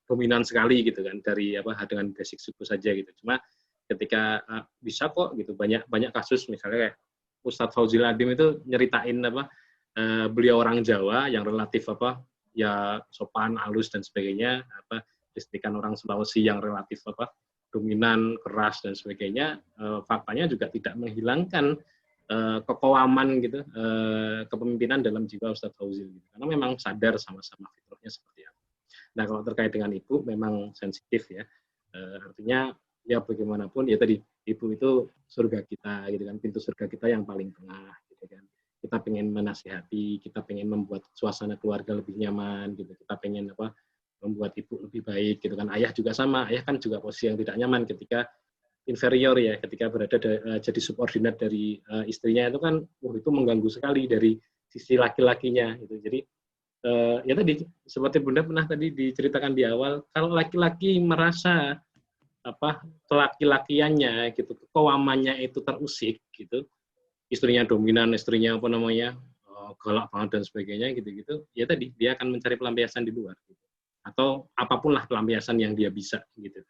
dominan sekali gitu kan dari dengan basic suku saja gitu. Cuma ketika bisa kok gitu, banyak kasus misalnya kayak Ustadz Fauzil Adim itu nyeritain beliau orang Jawa yang relatif ya sopan, halus dan sebagainya, listrikan orang Sulawesi yang relatif dominan, keras dan sebagainya, faktanya juga tidak menghilangkan kekowaman gitu, kepemimpinan dalam jiwa Ustadz Fauzil gitu. Karena memang sadar sama-sama fitrahnya seperti apa. Nah, kalau terkait dengan ibu memang sensitif ya. Artinya ya bagaimanapun ya tadi ibu itu surga kita gitu kan, pintu surga kita yang paling tengah gitu kan. Kita pengen menasihati, kita pengen membuat suasana keluarga lebih nyaman gitu. Kita pengen membuat ibu lebih baik gitu kan. Ayah juga sama, ayah kan juga posisi yang tidak nyaman ketika inferior ya, ketika berada jadi subordinat dari istrinya itu kan itu mengganggu sekali dari sisi laki-lakinya gitu. Jadi ya tadi seperti Bunda pernah tadi diceritakan di awal, kalau laki-laki merasa kelaki-lakiannya gitu, kekowamannya itu terusik gitu, istrinya dominan, istrinya galak banget dan sebagainya gitu-gitu, ya tadi dia akan mencari pelampiasan di luar gitu. Atau apapun lah pelampiasan yang dia bisa gitu.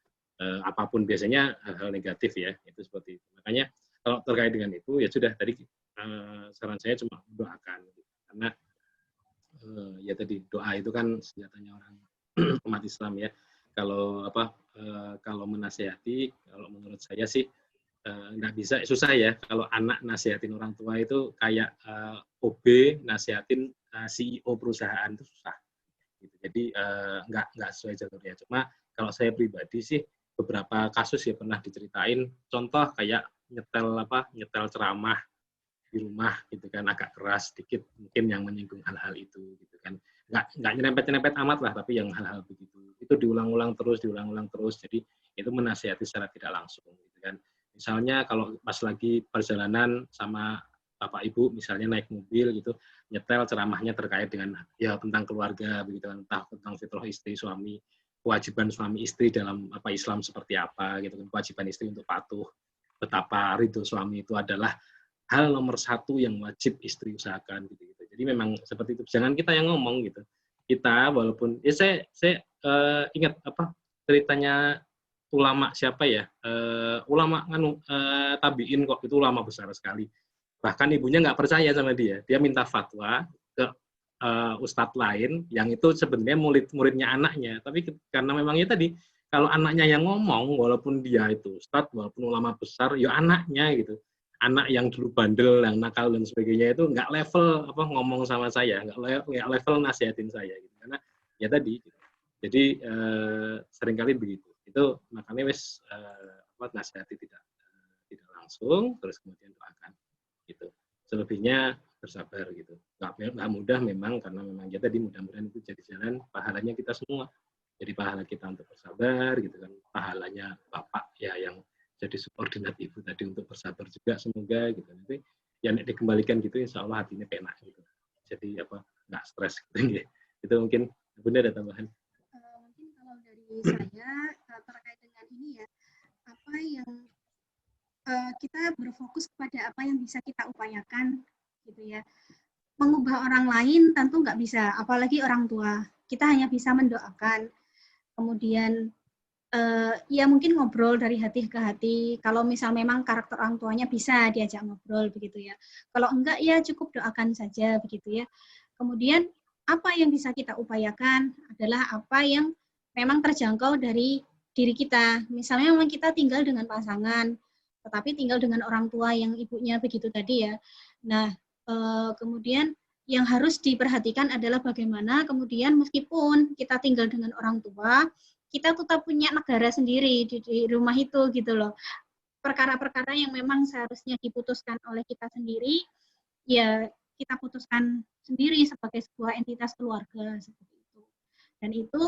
Apapun biasanya hal-hal negatif ya, itu seperti itu. Makanya kalau terkait dengan itu ya sudah tadi saran saya cuma doakan gitu. Karena ya tadi doa itu kan senjatanya orang umat Islam ya. Kalau kalau menasihati, kalau menurut saya sih nggak bisa, susah ya kalau anak nasihatin orang tua itu kayak OB nasihatin CEO perusahaan, itu susah gitu. Jadi nggak sesuai jalurnya. Cuma kalau saya pribadi sih beberapa kasus ya pernah diceritain, contoh kayak nyetel ceramah di rumah gitu kan, agak keras sedikit mungkin yang menyinggung hal-hal itu gitu kan, nggak nyerempet amat lah, tapi yang hal-hal begitu itu diulang-ulang terus, jadi itu menasihati secara tidak langsung gitu kan. Misalnya kalau pas lagi perjalanan sama bapak ibu misalnya naik mobil gitu, nyetel ceramahnya terkait dengan ya tentang keluarga begitu kan, tentang fitrah istri suami, kewajiban suami istri dalam Islam seperti apa gitu kan, kewajiban istri untuk patuh, betapa ridho suami itu adalah hal nomor satu yang wajib istri usahakan gitu. Jadi memang seperti itu. Jangan kita yang ngomong gitu. Kita walaupun ya saya ingat ceritanya ulama siapa ya? Ulama tabiin kok, itu ulama besar sekali. Bahkan ibunya nggak percaya sama dia. Dia minta fatwa ke ustadz lain yang itu sebenarnya murid-muridnya anaknya. Tapi karena memang ya tadi kalau anaknya yang ngomong, walaupun dia itu ustadz, walaupun ulama besar, ya anaknya gitu. Anak yang dulu bandel, yang nakal dan sebagainya itu nggak level ngomong sama saya, nggak level nasihatin saya gitu. Karena ya tadi gitu. Jadi seringkali begitu. Itu makanya nasihati tidak langsung, terus kemudian doakan gitu. Selebihnya bersabar gitu. Nggak mudah memang, karena memang ya tadi mudah-mudahan itu jadi jalan pahalanya kita semua. Jadi pahala kita untuk bersabar gitu kan, pahalanya bapak ya yang jadi subordinat ibu tadi untuk bersabar juga, semoga gitu. Nanti yang dikembalikan gitu insya Allah hatinya enak gitu. Jadi nggak stres gitu. Itu mungkin Bunda ada tambahan. Mungkin kalau dari saya terkait dengan ini ya, apa yang kita berfokus kepada apa yang bisa kita upayakan gitu ya. Mengubah orang lain tentu nggak bisa, apalagi orang tua. Kita hanya bisa mendoakan. Kemudian ya mungkin ngobrol dari hati ke hati. Kalau misal memang karakter orang tuanya bisa diajak ngobrol begitu ya. Kalau enggak ya cukup doakan saja begitu ya. Kemudian apa yang bisa kita upayakan adalah apa yang memang terjangkau dari diri kita. Misalnya memang kita tinggal dengan pasangan, tetapi tinggal dengan orang tua yang ibunya begitu tadi ya. Nah, kemudian yang harus diperhatikan adalah bagaimana kemudian meskipun kita tinggal dengan orang tua, kita tetap punya negara sendiri di rumah itu gitu loh. Perkara-perkara yang memang seharusnya diputuskan oleh kita sendiri, ya kita putuskan sendiri sebagai sebuah entitas keluarga seperti itu. Dan itu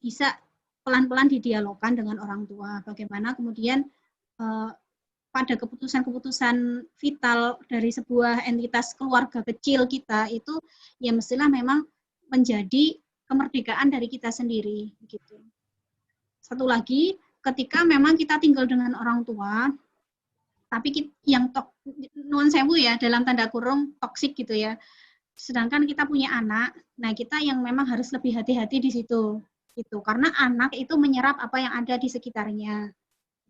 bisa pelan-pelan didialogkan dengan orang tua. Bagaimana kemudian pada keputusan-keputusan vital dari sebuah entitas keluarga kecil kita itu ya mestilah memang menjadi kemerdekaan dari kita sendiri gitu. Satu lagi, ketika memang kita tinggal dengan orang tua, tapi yang nuwun sewu ya, dalam tanda kurung toksik gitu ya. Sedangkan kita punya anak, nah kita yang memang harus lebih hati-hati di situ. Itu karena anak itu menyerap apa yang ada di sekitarnya.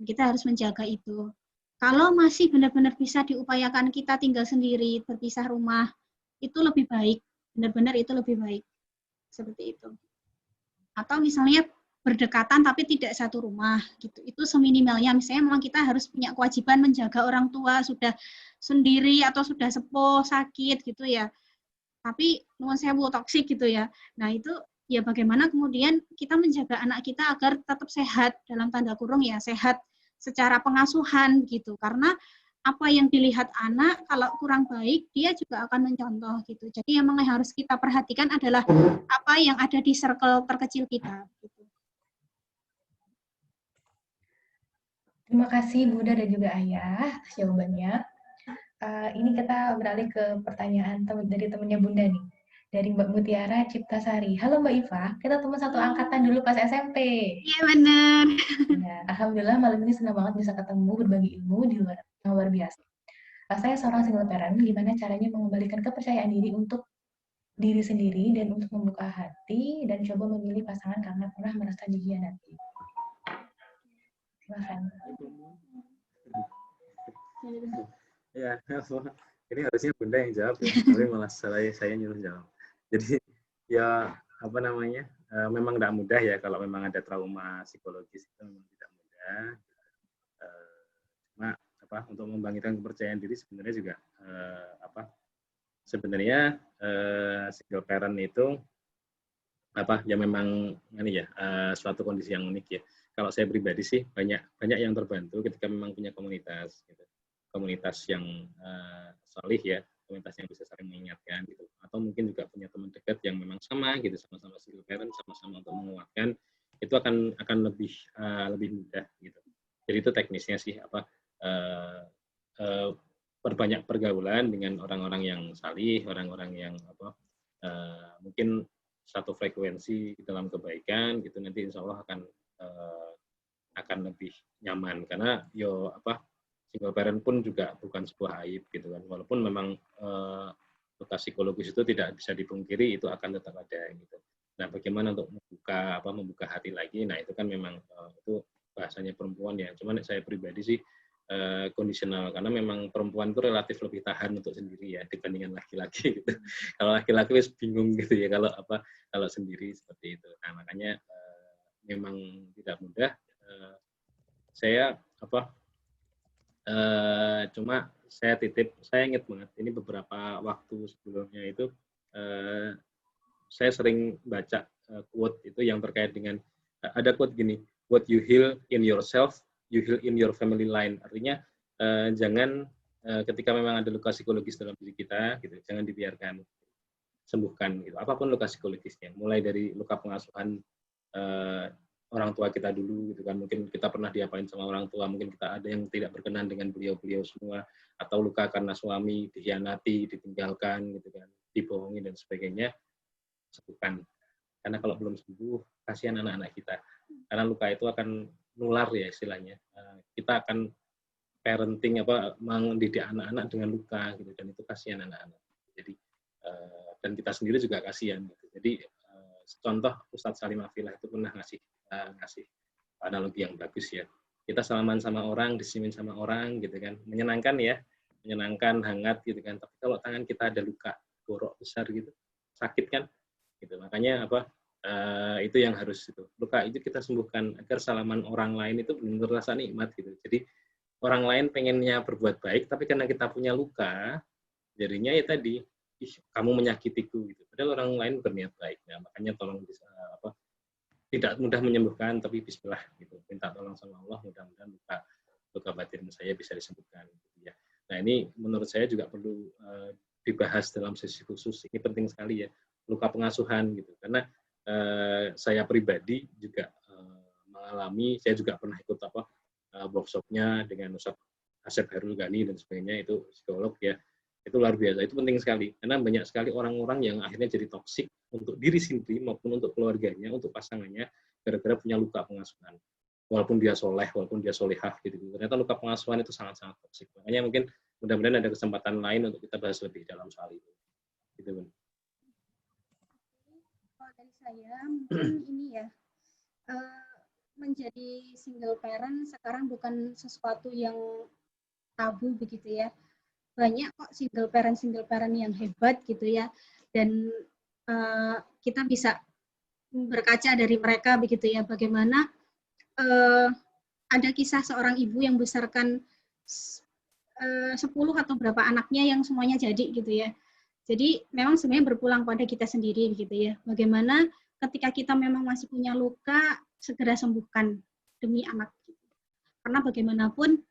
Kita harus menjaga itu. Kalau masih benar-benar bisa diupayakan kita tinggal sendiri, berpisah rumah, itu lebih baik. Benar-benar itu lebih baik. Seperti itu. Atau misalnya berdekatan tapi tidak satu rumah gitu. Itu seminimalnya. Misalnya memang kita harus punya kewajiban menjaga orang tua sudah sendiri atau sudah sepuh, sakit gitu ya. Tapi nuwun sewu toksik gitu ya. Nah, itu ya bagaimana kemudian kita menjaga anak kita agar tetap sehat dalam tanda kurung ya, sehat secara pengasuhan gitu. Karena apa yang dilihat anak kalau kurang baik dia juga akan mencontoh gitu. Jadi yang harus kita perhatikan adalah apa yang ada di circle terkecil kita gitu. Terima kasih Bunda dan juga Ayah atas jawabannya. Ini kita beralih ke pertanyaan dari temennya Bunda nih. Dari Mbak Mutiara Ciptasari. Halo Mbak Iva, kita teman satu angkatan dulu pas SMP. Iya benar. Ya, Alhamdulillah malam ini senang banget bisa ketemu berbagi ilmu di luar biasa. Saya seorang single parent, gimana caranya mengembalikan kepercayaan diri untuk diri sendiri dan untuk membuka hati dan coba memilih pasangan karena pernah merasa dikhianati. Silakan. Ya, ini harusnya Bunda yang jawab ya, tapi malah saya nyuruh jawab. Jadi ya apa namanya, memang tidak mudah ya kalau memang ada trauma psikologis, itu memang tidak mudah. Cuma apa, untuk membangkitkan kepercayaan diri sebenarnya juga sebenarnya single parent itu apa ya, memang ini ya suatu kondisi yang unik ya. Kalau saya pribadi sih banyak yang terbantu ketika memang punya komunitas gitu. Komunitas yang solih ya, komunitas yang bisa saling mengingatkan gitu, atau mungkin juga punya teman dekat yang memang sama gitu, sama-sama single parent, sama-sama untuk menguatkan, itu akan lebih mudah gitu. Jadi itu teknisnya sih apa, perbanyak pergaulan dengan orang-orang yang salih, orang-orang yang apa, mungkin satu frekuensi dalam kebaikan gitu, nanti insya Allah akan lebih nyaman, karena single parent pun juga bukan sebuah aib gitu kan, walaupun memang luka psikologis itu tidak bisa dipungkiri, itu akan tetap ada gitu. Nah, bagaimana untuk membuka hati lagi, nah itu kan memang itu bahasanya perempuan ya, cuman saya pribadi sih kondisional, karena memang perempuan itu relatif lebih tahan untuk sendiri ya dibandingkan laki-laki gitu. Kalau laki-laki wis bingung gitu ya kalau sendiri seperti itu. Nah, makanya memang tidak mudah. Saya cuma saya ingat banget ini beberapa waktu sebelumnya itu saya sering baca quote itu yang terkait dengan ada quote gini, what you heal in yourself, you heal in your family line. Artinya jangan ketika memang ada luka psikologis dalam diri kita gitu, jangan dibiarkan, sembuhkan gitu. Apapun luka psikologisnya, mulai dari luka pengasuhan orang tua kita dulu gitu kan, mungkin kita pernah diapain sama orang tua, mungkin kita ada yang tidak berkenan dengan beliau-beliau semua, atau luka karena suami dikhianati, ditinggalkan gitu kan, dibohongi dan sebagainya, sembuhkan. Karena kalau belum sembuh, kasihan anak-anak kita, karena luka itu akan nular ya istilahnya. Kita akan parenting mendidik anak-anak dengan luka gitu, dan itu kasihan anak-anak. Jadi dan kita sendiri juga kasihan gitu. Jadi contoh Ustadz Salim Afilah itu pernah ngasih analogi yang bagus ya. Kita salaman sama orang, disimin sama orang gitu kan, menyenangkan ya, menyenangkan, hangat gitu kan. Tapi kalau tangan kita ada luka borok besar gitu, sakit kan, gitu. Makanya itu yang harus itu, luka itu kita sembuhkan agar salaman orang lain itu benar-benar rasa nikmat gitu. Jadi orang lain pengennya berbuat baik, tapi karena kita punya luka, jadinya ya tadi, kamu menyakitiku gitu. Padahal orang lain berniat baik. Nah, makanya tolong tidak mudah menyembuhkan, tapi bismillah gitu. Minta tolong sama Allah, mudah-mudahan luka batin saya bisa disembuhkan gitu ya. Nah, ini menurut saya juga perlu dibahas dalam sesi khusus. Ini penting sekali ya, luka pengasuhan gitu. Karena saya pribadi juga mengalami, saya juga pernah ikut workshopnya dengan Ustaz Asep Herul Ghani dan sebagainya, itu psikolog ya. Itu luar biasa, itu penting sekali, karena banyak sekali orang-orang yang akhirnya jadi toksik untuk diri sendiri maupun untuk keluarganya, untuk pasangannya, gara-gara punya luka pengasuhan. Walaupun dia soleh, walaupun dia solehah gitu, ternyata luka pengasuhan itu sangat-sangat toksik. Makanya mungkin mudah-mudahan ada kesempatan lain untuk kita bahas lebih dalam soal itu. Gitu, Bun. Kalau dari saya mungkin ini ya, menjadi single parent sekarang bukan sesuatu yang tabu begitu ya. Banyak kok single parent yang hebat gitu ya. Dan kita bisa berkaca dari mereka begitu ya, bagaimana ada kisah seorang ibu yang besarkan 10 atau berapa anaknya yang semuanya jadi gitu ya. Jadi memang sebenarnya berpulang pada kita sendiri begitu ya. Bagaimana ketika kita memang masih punya luka, segera sembuhkan demi anak. Karena bagaimanapun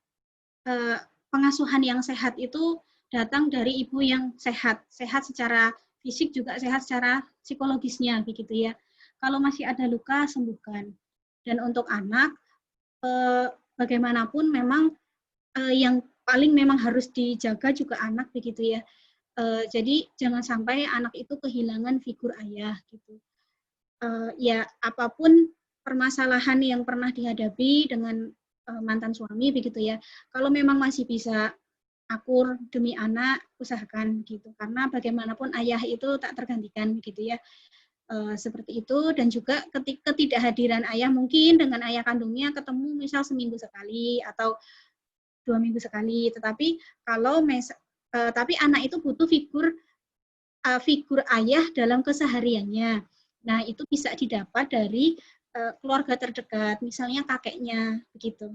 pengasuhan yang sehat itu datang dari ibu yang sehat. Sehat secara fisik juga sehat secara psikologisnya begitu ya. Kalau masih ada luka, sembuhkan. Dan untuk anak, bagaimanapun memang yang paling memang harus dijaga juga anak begitu ya. Jadi jangan sampai anak itu kehilangan figur ayah gitu. Ya apapun permasalahan yang pernah dihadapi dengan mantan suami begitu ya. Kalau memang masih bisa akur demi anak, usahakan gitu. Karena bagaimanapun ayah itu tak tergantikan begitu ya. Seperti itu. Dan juga ketidakhadiran ayah mungkin dengan ayah kandungnya ketemu misal seminggu sekali atau 2 minggu sekali. Tetapi kalau tapi anak itu butuh figur ayah dalam kesehariannya. Nah, itu bisa didapat dari keluarga terdekat, misalnya kakeknya begitu,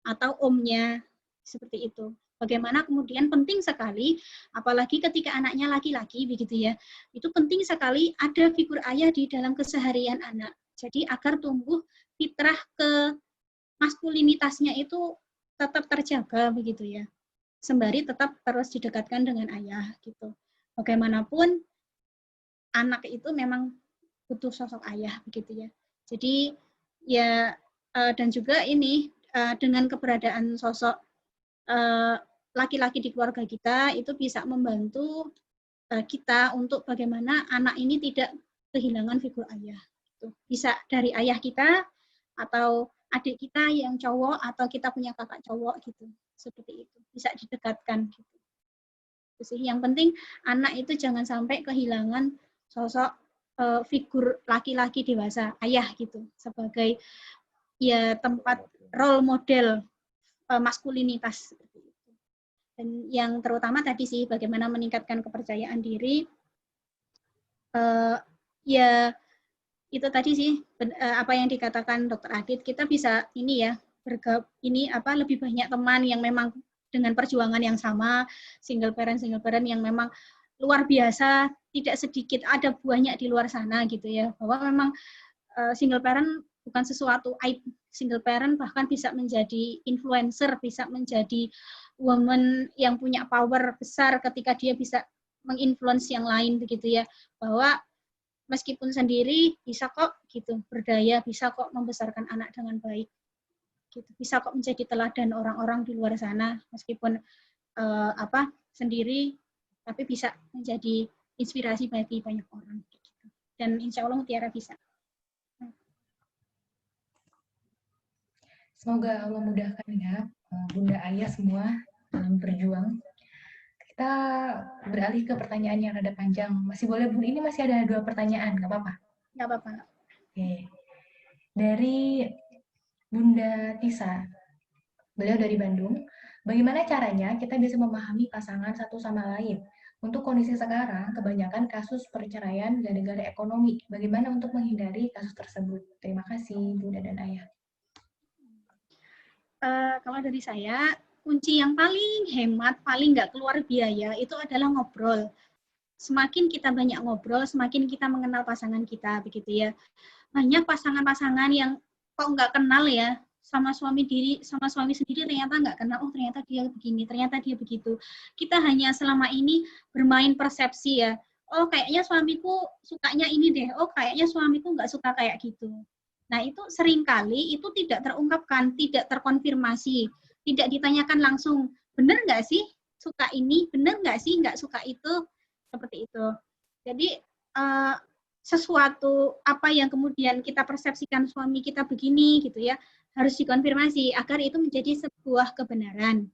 atau omnya seperti itu. Bagaimana kemudian penting sekali, apalagi ketika anaknya laki-laki begitu ya, itu penting sekali ada figur ayah di dalam keseharian anak. Jadi agar tumbuh fitrah ke maskulinitasnya itu tetap terjaga begitu ya. Sembari tetap terus didekatkan dengan ayah gitu. Bagaimanapun anak itu memang butuh sosok ayah begitu ya. Jadi ya dan juga ini dengan keberadaan sosok laki-laki di keluarga kita itu bisa membantu kita untuk bagaimana anak ini tidak kehilangan figur ayah. Gitu. Bisa dari ayah kita atau adik kita yang cowok atau kita punya kakak cowok gitu. Seperti itu. Bisa didekatkan gitu. Yang penting anak itu jangan sampai kehilangan sosok figur laki-laki dewasa, ayah gitu, sebagai ya tempat role model maskulinitas seperti itu. Dan yang terutama tadi sih bagaimana meningkatkan kepercayaan diri. Ya itu tadi sih apa yang dikatakan Dr. Adit, kita bisa ini ya lebih banyak teman yang memang dengan perjuangan yang sama, single parent yang memang luar biasa, tidak sedikit, ada banyak di luar sana gitu ya, bahwa memang single parent bukan sesuatu aib. Single parent bahkan bisa menjadi influencer, bisa menjadi woman yang punya power besar ketika dia bisa menginfluence yang lain begitu ya, bahwa meskipun sendiri bisa kok gitu berdaya, bisa kok membesarkan anak dengan baik gitu, bisa kok menjadi teladan orang-orang di luar sana meskipun sendiri, tapi bisa menjadi inspirasi bagi banyak orang gitu. Dan insya Allah Mutiara bisa. Semoga Allah mudahkan ya Bunda Ayah semua dalam berjuang. Kita beralih ke pertanyaan yang rada panjang. Masih boleh, Bu? Ini masih ada 2 pertanyaan, nggak apa-apa? Nggak apa-apa. Oke. Dari Bunda Tisa, beliau dari Bandung. Bagaimana caranya kita bisa memahami pasangan satu sama lain? Untuk kondisi sekarang, kebanyakan kasus perceraian gara-gara ekonomi. Bagaimana untuk menghindari kasus tersebut? Terima kasih, Bunda dan Ayah. Kalau dari saya, kunci yang paling hemat, paling nggak keluar biaya, itu adalah ngobrol. Semakin kita banyak ngobrol, semakin kita mengenal pasangan kita, begitu ya. Banyak pasangan-pasangan yang kok nggak kenal ya, sama suami sendiri ternyata nggak kenal, oh ternyata dia begini, ternyata dia begitu. Kita hanya selama ini bermain persepsi ya, oh kayaknya suamiku sukanya ini deh, oh kayaknya suamiku nggak suka kayak gitu. Nah itu seringkali itu tidak terungkapkan, tidak terkonfirmasi, tidak ditanyakan langsung, benar nggak sih suka ini, benar nggak sih nggak suka itu, seperti itu. Jadi sesuatu apa yang kemudian kita persepsikan suami kita begini gitu ya, harus dikonfirmasi agar itu menjadi sebuah kebenaran.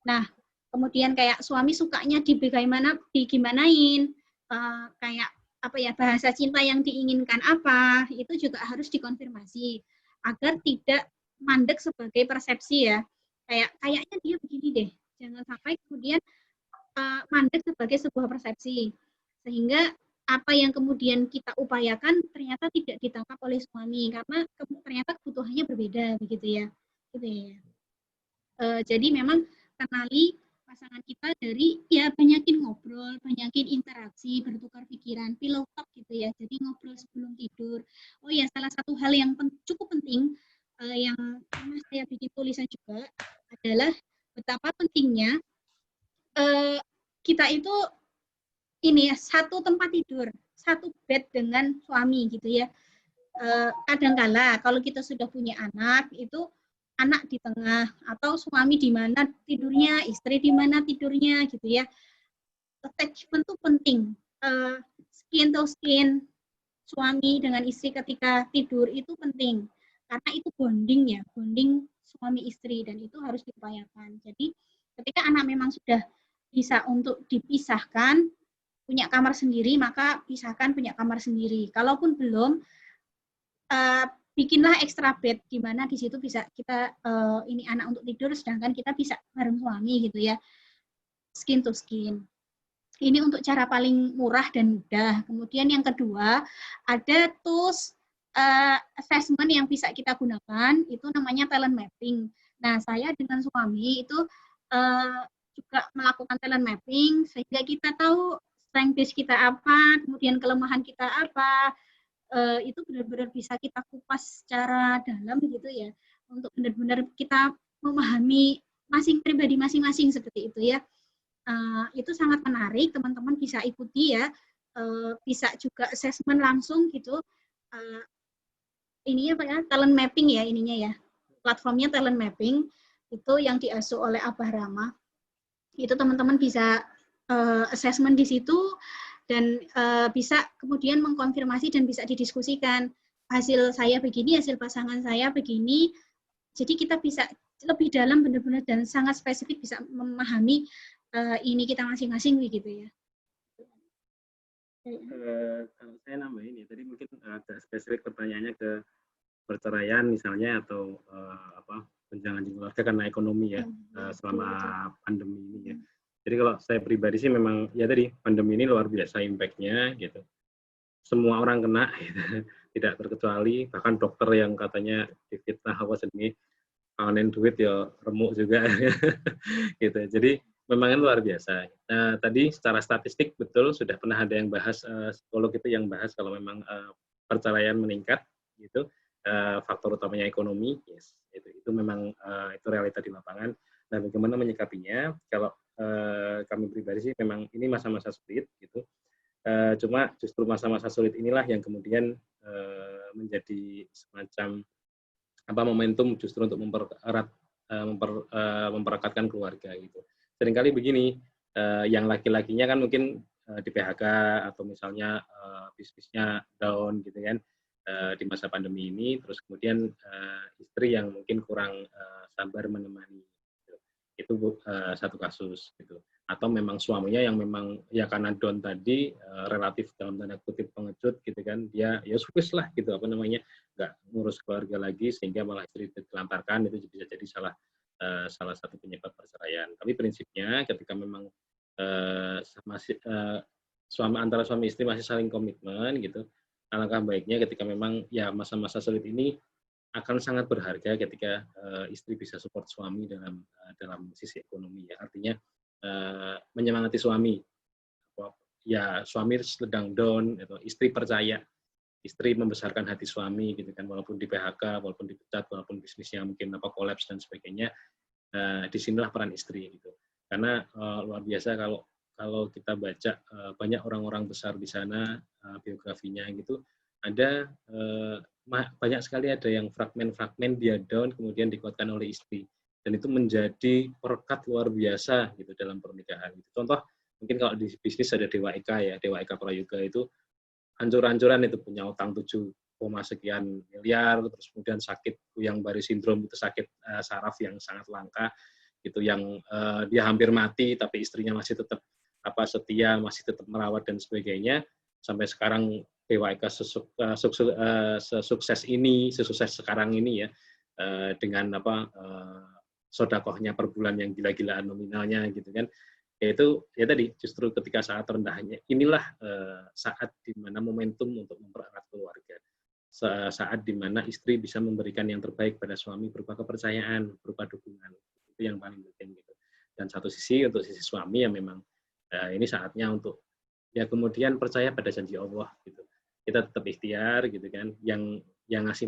Nah, kemudian kayak suami sukanya digimanain, kayak apa ya bahasa cinta yang diinginkan apa, itu juga harus dikonfirmasi. agar tidak mandek sebagai persepsi ya. Kayaknya dia begini deh. Jangan sampai kemudian mandek sebagai sebuah persepsi. Sehingga apa yang kemudian kita upayakan ternyata tidak ditangkap oleh suami karena ternyata kebutuhannya berbeda begitu ya. Gitu ya. Jadi memang kenali pasangan kita dari ya banyakin ngobrol, banyakin interaksi, bertukar pikiran, pillow talk gitu ya. Jadi ngobrol sebelum tidur. Oh ya, salah satu hal yang cukup penting yang pernah saya bikin tulisan juga adalah betapa pentingnya kita itu ini ya, satu tempat tidur, satu bed dengan suami gitu ya. Kadangkala kalau kita sudah punya anak itu anak di tengah atau suami di mana tidurnya, istri di mana tidurnya gitu ya. Attachment itu penting. Skin to skin suami dengan istri ketika tidur itu penting karena itu bonding ya, bonding suami istri dan itu harus diupayakan. Jadi ketika anak memang sudah bisa untuk dipisahkan, punya kamar sendiri, maka pisahkan punya kamar sendiri. Kalaupun belum, bikinlah extra bed di mana di situ bisa kita ini anak untuk tidur sedangkan kita bisa bareng suami gitu ya, skin to skin. Ini untuk cara paling murah dan mudah. Kemudian yang kedua ada tools assessment yang bisa kita gunakan, itu namanya talent mapping. Nah saya dengan suami itu juga melakukan talent mapping sehingga kita tahu strength base kita apa, kemudian kelemahan kita apa. Itu benar-benar bisa kita kupas secara dalam gitu ya, untuk benar-benar kita memahami pribadi masing-masing seperti itu ya. Itu sangat menarik, teman-teman bisa ikuti ya, bisa juga assessment langsung gitu. Ininya apa ya, talent mapping ya ininya ya, platformnya talent mapping itu yang diasuh oleh Abah Rama. Itu teman-teman bisa assessment di situ dan bisa kemudian mengkonfirmasi dan bisa didiskusikan. Hasil saya begini, hasil pasangan saya begini. Jadi kita bisa lebih dalam benar-benar dan sangat spesifik bisa memahami ini kita masing-masing begitu ya. Kalau saya nambahin ya, tadi mungkin agak spesifik pertanyaannya ke perceraian misalnya atau tunjangan di keluarga karena ekonomi ya selama pandemi ini ya. Jadi kalau saya pribadi sih memang ya tadi pandemi ini luar biasa impact-nya gitu. Semua orang kena gitu. Tidak terkecuali bahkan dokter yang katanya difitnah apa sendiri panen duit ya remuk juga gitu. Jadi memang luar biasa. Tadi secara statistik betul sudah pernah ada yang bahas psikolog itu yang bahas kalau memang perceraian meningkat gitu. Faktor utamanya ekonomi, yes, itu memang itu realita di lapangan. Nah, bagaimana menyikapinya? Kalau kami pribadi sih memang ini masa-masa sulit gitu. Cuma justru masa-masa sulit inilah yang kemudian menjadi semacam momentum justru untuk memperekatkan keluarga gitu. Seringkali begini, yang laki-lakinya kan mungkin di PHK atau misalnya bisnisnya down gitu kan. Di masa pandemi ini, terus kemudian istri yang mungkin kurang sabar menemani, gitu. Itu satu kasus gitu. Atau memang suaminya yang memang ya karena down tadi relatif dalam tanda kutip pengecut gitu kan, dia ya sukses lah gitu nggak ngurus keluarga lagi sehingga malah istri ditelantarkan, itu bisa jadi salah satu penyebab perceraian. Tapi prinsipnya ketika memang antara suami istri masih saling komitmen gitu. Alangkah baiknya ketika memang ya masa-masa sulit ini akan sangat berharga ketika istri bisa support suami dalam sisi ekonomi ya. Artinya menyemangati suami. Ya suami sedang down, gitu. Istri percaya, istri membesarkan hati suami gitu kan, walaupun di PHK, walaupun dipecat, walaupun bisnisnya mungkin kolaps dan sebagainya. Disinilah peran istri gitu. Karena luar biasa kalau kita baca banyak orang-orang besar di sana biografinya gitu, ada banyak sekali ada yang fragmen-fragmen dia down kemudian dikuatkan oleh istri, dan itu menjadi perekat luar biasa gitu dalam pernikahan. Contoh mungkin kalau di bisnis ada Dewa Eka ya, Dewa Eka Prayoga itu hancur-hancuran itu punya utang 7, sekian miliar, terus kemudian sakit Guillain Barré sindrom, itu sakit saraf yang sangat langka gitu, yang dia hampir mati tapi istrinya masih tetap setia, masih tetap merawat dan sebagainya, sampai sekarang BWK sesukses ini, sesukses sekarang ini ya, dengan sodakohnya per bulan yang gila-gilaan nominalnya gitu kan. Yaitu ya tadi justru ketika saat rendahnya inilah saat di mana momentum untuk mempererat keluarga. Saat di mana istri bisa memberikan yang terbaik pada suami berupa kepercayaan, berupa dukungan. Itu yang paling penting gitu. Dan satu sisi untuk sisi suami yang memang ini saatnya untuk ya kemudian percaya pada janji Allah gitu. Kita tetap ikhtiar gitu kan. Yang ngasih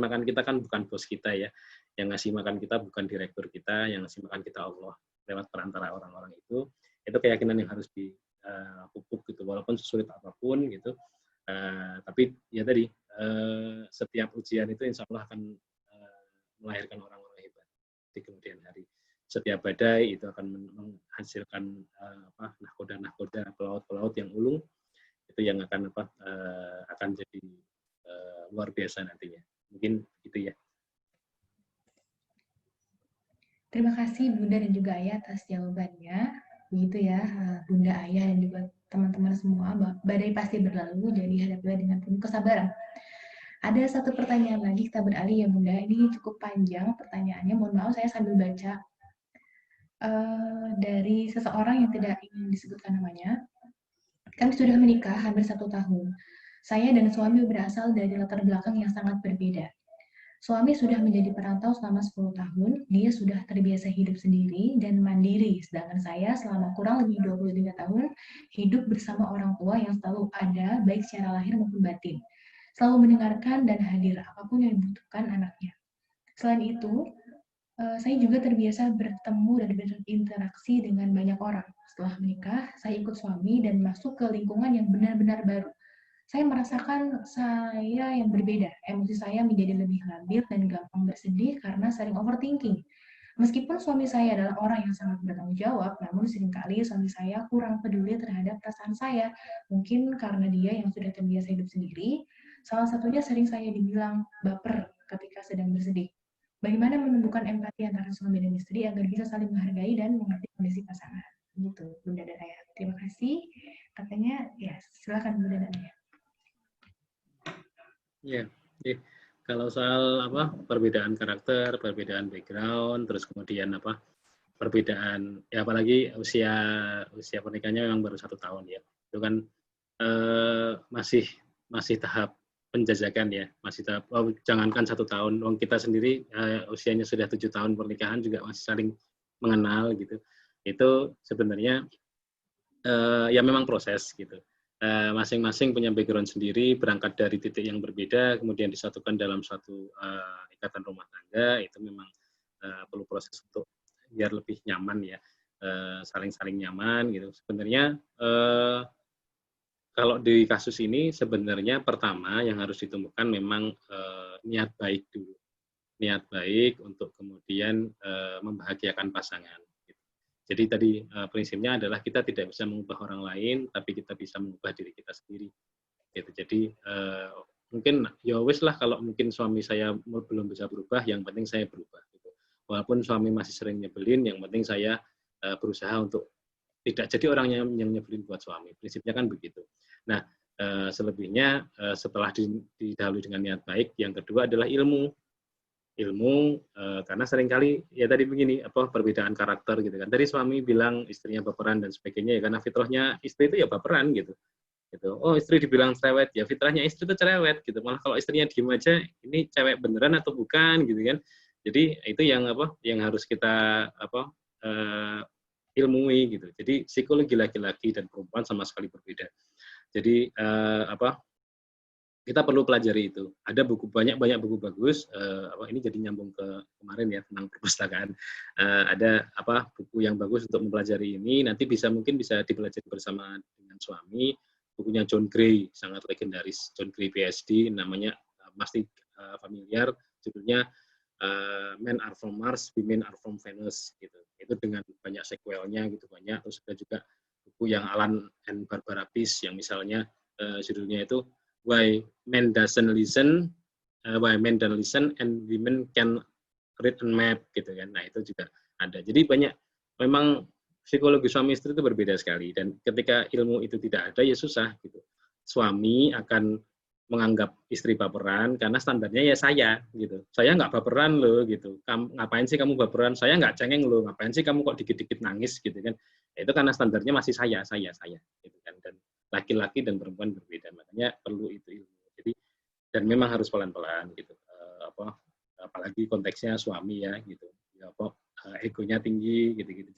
makan kita kan bukan bos kita ya. Yang ngasih makan kita bukan direktur kita, yang ngasih makan kita Allah lewat perantara orang-orang itu keyakinan yang harus dipupuk gitu, walaupun sesulit apapun gitu. Tapi ya tadi setiap ujian itu insya Allah akan melahirkan orang-orang hebat di kemudian hari. Setiap badai itu akan menghasilkan nahkoda, pelaut-pelaut yang ulung itu yang akan akan jadi luar biasa nantinya. Mungkin gitu ya. Terima kasih Bunda dan juga Ayah atas jawabannya. Begitu ya Bunda, Ayah dan juga teman-teman semua. Badai pasti berlalu, jadi hadapilah dengan penuh kesabaran. Ada satu pertanyaan lagi, kita beralih ya Bunda. Ini cukup panjang pertanyaannya. Mohon maaf saya sambil baca. Dari seseorang yang tidak ingin disebutkan namanya. Kami sudah menikah hampir 1 tahun. Saya dan suami berasal dari latar belakang yang sangat berbeda. Suami sudah menjadi perantau selama 10 tahun, dia sudah terbiasa hidup sendiri dan mandiri, sedangkan saya selama kurang lebih 23 tahun hidup bersama orang tua yang selalu ada, baik secara lahir maupun batin. Selalu mendengarkan dan hadir apapun yang dibutuhkan anaknya. Selain itu, saya juga terbiasa bertemu dan berinteraksi dengan banyak orang. Setelah menikah, saya ikut suami dan masuk ke lingkungan yang benar-benar baru. Saya merasakan saya yang berbeda. Emosi saya menjadi lebih labil dan gampang bersedih karena sering overthinking. Meskipun suami saya adalah orang yang sangat bertanggung jawab, namun seringkali suami saya kurang peduli terhadap perasaan saya. Mungkin karena dia yang sudah terbiasa hidup sendiri. Salah satunya sering saya dibilang baper ketika sedang bersedih. Bagaimana menumbuhkan empati antara suami dan istri agar bisa saling menghargai dan mengerti kondisi pasangan. Gitu, Bunda dan Ayah. Terima kasih. Katanya, ya silakan Bunda dan Ayah. Ya, kalau soal perbedaan karakter, perbedaan background, terus kemudian perbedaan ya apalagi usia pernikahannya memang baru 1 tahun ya, itu kan masih tahap penjajakan ya, masih tahap jangankan 1 tahun, kita sendiri usianya sudah 7 tahun pernikahan juga masih saling mengenal gitu. Itu sebenarnya ya memang proses gitu. Masing-masing punya background sendiri, berangkat dari titik yang berbeda, kemudian disatukan dalam suatu ikatan rumah tangga, itu memang perlu proses untuk biar lebih nyaman ya, saling-saling nyaman gitu. Sebenarnya kalau di kasus ini sebenarnya pertama yang harus ditumbuhkan memang niat baik dulu, niat baik untuk kemudian membahagiakan pasangan. Jadi tadi prinsipnya adalah kita tidak bisa mengubah orang lain, tapi kita bisa mengubah diri kita sendiri. Gitu. Jadi mungkin ya wis lah kalau mungkin suami saya belum bisa berubah, yang penting saya berubah. Gitu. Walaupun suami masih sering nyebelin, yang penting saya berusaha untuk tidak jadi orang yang nyebelin buat suami. Prinsipnya kan begitu. Nah selebihnya setelah didahului dengan niat baik, yang kedua adalah ilmu karena seringkali ya tadi begini perbedaan karakter gitu kan. Tadi suami bilang istrinya baperan dan sebagainya ya karena fitrahnya istri itu ya baperan gitu. Oh istri dibilang cerewet ya fitrahnya istri itu cerewet gitu. Malah kalau istrinya diem aja ini cewek beneran atau bukan gitu kan. Jadi itu yang harus kita ilmui gitu. Jadi psikologi laki-laki dan perempuan sama sekali berbeda. Jadi kita perlu pelajari itu. Ada banyak buku bagus. Ini jadi nyambung ke kemarin ya tentang perpustakaan. Ada buku yang bagus untuk mempelajari ini. Nanti mungkin bisa dipelajari bersama dengan suami. Bukunya John Gray, sangat legendaris. John Gray PhD, namanya pasti familiar. Judulnya Men Are From Mars, Women Are From Venus. Gitu. Itu dengan banyak sequelnya gitu banyak. Terus ada juga buku yang Alan and Barbara Pease yang misalnya judulnya itu Why Men Doesn't Listen, Why Men Don't Listen and Women Can Read and Map gitu kan. Nah itu juga ada. Jadi banyak memang psikologi suami istri itu berbeda sekali dan ketika ilmu itu tidak ada ya susah gitu. suami akan menganggap istri baperan karena standarnya ya saya gitu. Saya nggak baperan loh gitu. Ngapain sih kamu baperan? Saya nggak cengeng loh. Ngapain sih kamu kok dikit-dikit nangis gitu kan? Ya, itu karena standarnya masih saya gitu kan. Dan laki-laki dan perempuan berbeda. Makanya perlu itu ilmu. Jadi dan memang harus pelan-pelan gitu. Apalagi konteksnya suami ya gitu. Ya, egonya tinggi gitu-gitu.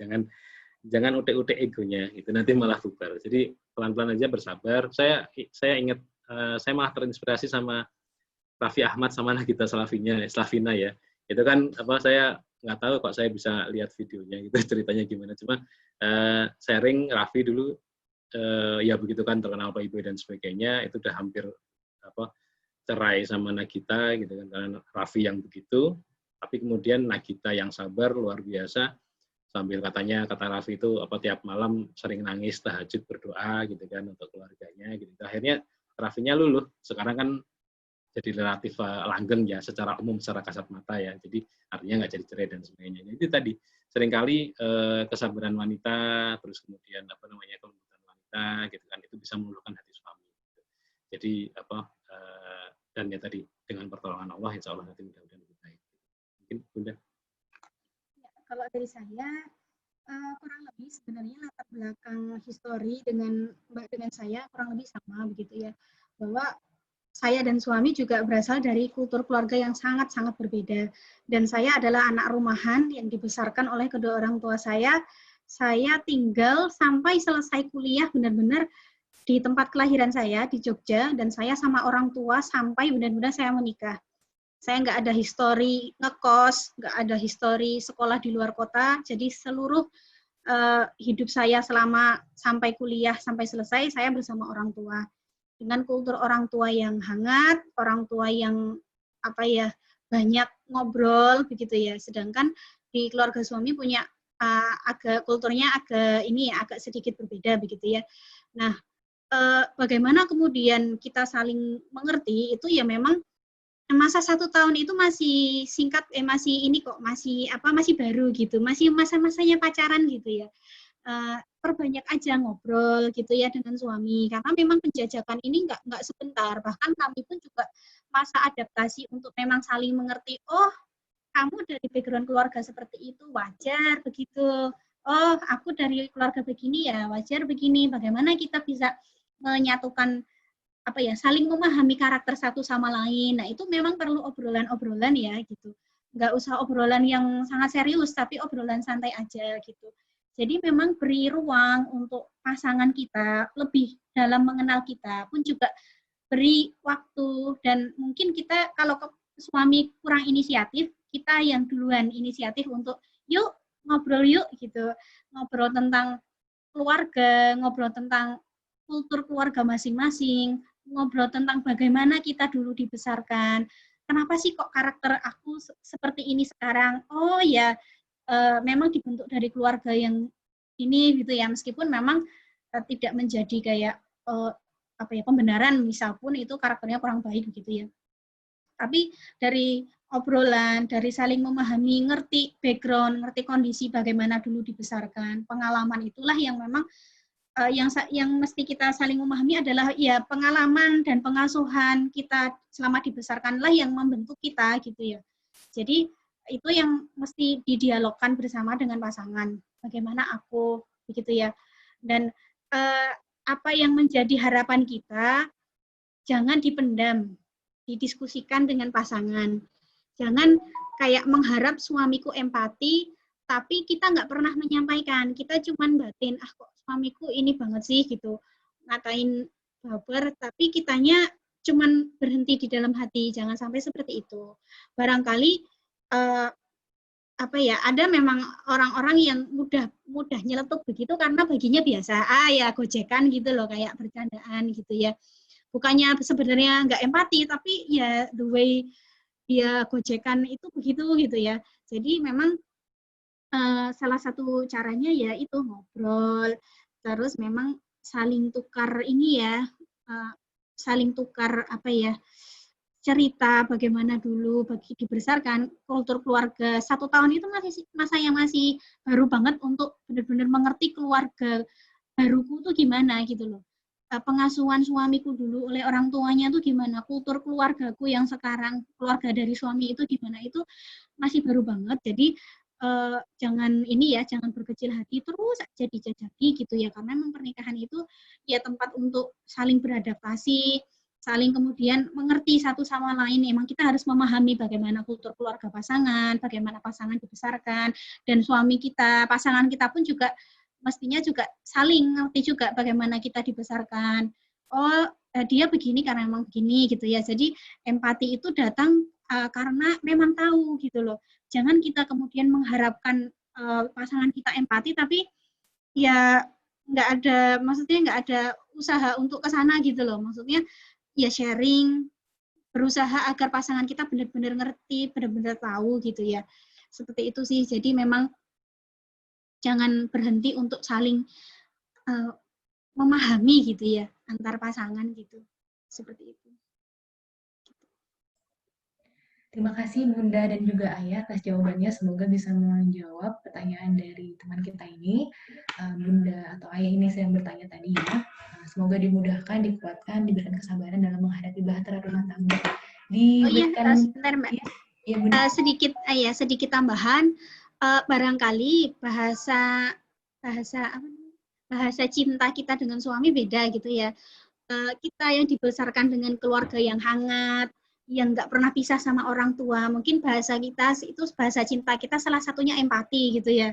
Jangan utek-utek egonya itu nanti malah bubar. Jadi pelan-pelan aja bersabar. Saya ingat saya malah terinspirasi sama Raffi Ahmad sama Nagita Slavina ya. Itu kan saya nggak tahu kok saya bisa lihat videonya gitu ceritanya gimana. Cuma sharing Raffi dulu ya begitu kan terkenal playboy dan sebagainya itu udah hampir cerai sama Nagita gitu kan karena Raffi yang begitu. Tapi kemudian Nagita yang sabar luar biasa sambil kata Raffi itu tiap malam sering nangis tahajud berdoa gitu kan untuk keluarganya gitu. Akhirnya Raffinya luluh. Sekarang kan jadi relatif langgeng ya secara umum secara kasat mata ya. Jadi artinya nggak jadi cerai dan sebagainya. Jadi tadi seringkali kesabaran wanita terus kemudian kelembutan wanita gitu kan itu bisa meluluhkan hati suami. Gitu. Jadi dan ya tadi dengan pertolongan Allah insya Allah nanti mudah-mudahan lebih baik. Mungkin Bunda. Kalau dari saya kurang lebih sebenarnya latar belakang histori dengan saya kurang lebih sama begitu ya, bahwa saya dan suami juga berasal dari kultur keluarga yang sangat-sangat berbeda. Dan saya adalah anak rumahan yang dibesarkan oleh kedua orang tua saya. Saya tinggal sampai selesai kuliah benar-benar di tempat kelahiran saya, di Jogja, dan saya sama orang tua sampai benar-benar saya menikah. Saya nggak ada histori ngekos, nggak ada histori sekolah di luar kota, jadi seluruh hidup saya selama sampai kuliah, sampai selesai, saya bersama orang tua. Dengan kultur orang tua yang hangat, orang tua yang banyak ngobrol begitu ya. Sedangkan di keluarga suami punya kulturnya agak sedikit berbeda begitu ya. Nah, bagaimana kemudian kita saling mengerti itu ya memang masa 1 tahun itu masih singkat, masih baru gitu, masih masa-masanya pacaran gitu ya. Perbanyak aja ngobrol gitu ya dengan suami karena memang penjajakan ini nggak sebentar, bahkan kami pun juga masa adaptasi untuk memang saling mengerti. Oh, kamu dari background keluarga seperti itu wajar begitu, oh aku dari keluarga begini ya wajar begini. Bagaimana kita bisa menyatukan saling memahami karakter satu sama lain. Nah itu memang perlu obrolan-obrolan ya gitu, nggak usah obrolan yang sangat serius tapi obrolan santai aja gitu. Jadi memang beri ruang untuk pasangan kita lebih dalam mengenal kita, pun juga beri waktu. Dan mungkin kita kalau suami kurang inisiatif, kita yang duluan inisiatif untuk yuk ngobrol yuk gitu, ngobrol tentang keluarga, ngobrol tentang kultur keluarga masing-masing, ngobrol tentang bagaimana kita dulu dibesarkan, kenapa sih kok karakter aku seperti ini sekarang, oh ya memang dibentuk dari keluarga yang ini gitu ya, meskipun memang tidak menjadi kayak pembenaran misal pun itu karakternya kurang baik gitu ya. Tapi dari obrolan, dari saling memahami, ngerti background, ngerti kondisi bagaimana dulu dibesarkan, pengalaman itulah yang memang yang mesti kita saling memahami adalah ya pengalaman dan pengasuhan kita selama dibesarkanlah yang membentuk kita gitu ya. Jadi itu yang mesti didialogkan bersama dengan pasangan. Bagaimana aku begitu ya. Dan apa yang menjadi harapan kita jangan dipendam, didiskusikan dengan pasangan. Jangan kayak mengharap suamiku empati, tapi kita nggak pernah menyampaikan. Kita cuman batin, kok suamiku ini banget sih gitu, ngatain baper, tapi kitanya cuman berhenti di dalam hati. Jangan sampai seperti itu. Barangkali ada memang orang-orang yang mudah nyeletuk begitu karena baginya biasa, ya gojekan gitu loh, kayak bercandaan gitu ya. Bukannya sebenarnya nggak empati, tapi ya the way dia gojekan itu begitu gitu ya. Jadi memang salah satu caranya ya itu ngobrol, terus memang saling tukar saling tukar cerita bagaimana dulu bagi dibesarkan, kultur keluarga. 1 tahun itu masih masa yang masih baru banget untuk benar-benar mengerti keluarga baruku tuh gimana gitu loh. pengasuhan suamiku dulu oleh orang tuanya itu gimana, kultur keluargaku yang sekarang, keluarga dari suami itu gimana, itu masih baru banget. Jadi jangan ini ya, jangan berkecil hati terus aja dijajaki gitu ya, karena memang pernikahan itu ya tempat untuk saling beradaptasi, saling kemudian mengerti satu sama lain. Emang kita harus memahami bagaimana kultur keluarga pasangan, bagaimana pasangan dibesarkan, dan suami kita, pasangan kita pun juga mestinya juga saling ngerti juga bagaimana kita dibesarkan. Oh, dia begini karena memang begini gitu ya. Jadi empati itu datang karena memang tahu gitu loh. Jangan kita kemudian mengharapkan pasangan kita empati, tapi ya maksudnya nggak ada usaha untuk ke sana gitu loh. Maksudnya ya sharing, berusaha agar pasangan kita benar-benar ngerti, benar-benar tahu gitu ya. Seperti itu sih. Jadi memang jangan berhenti untuk saling memahami gitu ya antar pasangan gitu. Seperti itu. Terima kasih Bunda dan juga Ayah atas jawabannya. Semoga bisa menjawab pertanyaan dari teman kita ini. Bunda atau Ayah ini sedang bertanya tadi ya. Semoga dimudahkan, dikuatkan, diberikan kesabaran dalam menghadapi bahtera rumah tangga. Sebentar Mbak. Ya, Bunda. Sedikit tambahan. Barangkali bahasa cinta kita dengan suami beda gitu ya. Kita yang dibesarkan dengan keluarga yang hangat, yang nggak pernah pisah sama orang tua, mungkin bahasa kita itu, bahasa cinta kita salah satunya empati gitu ya.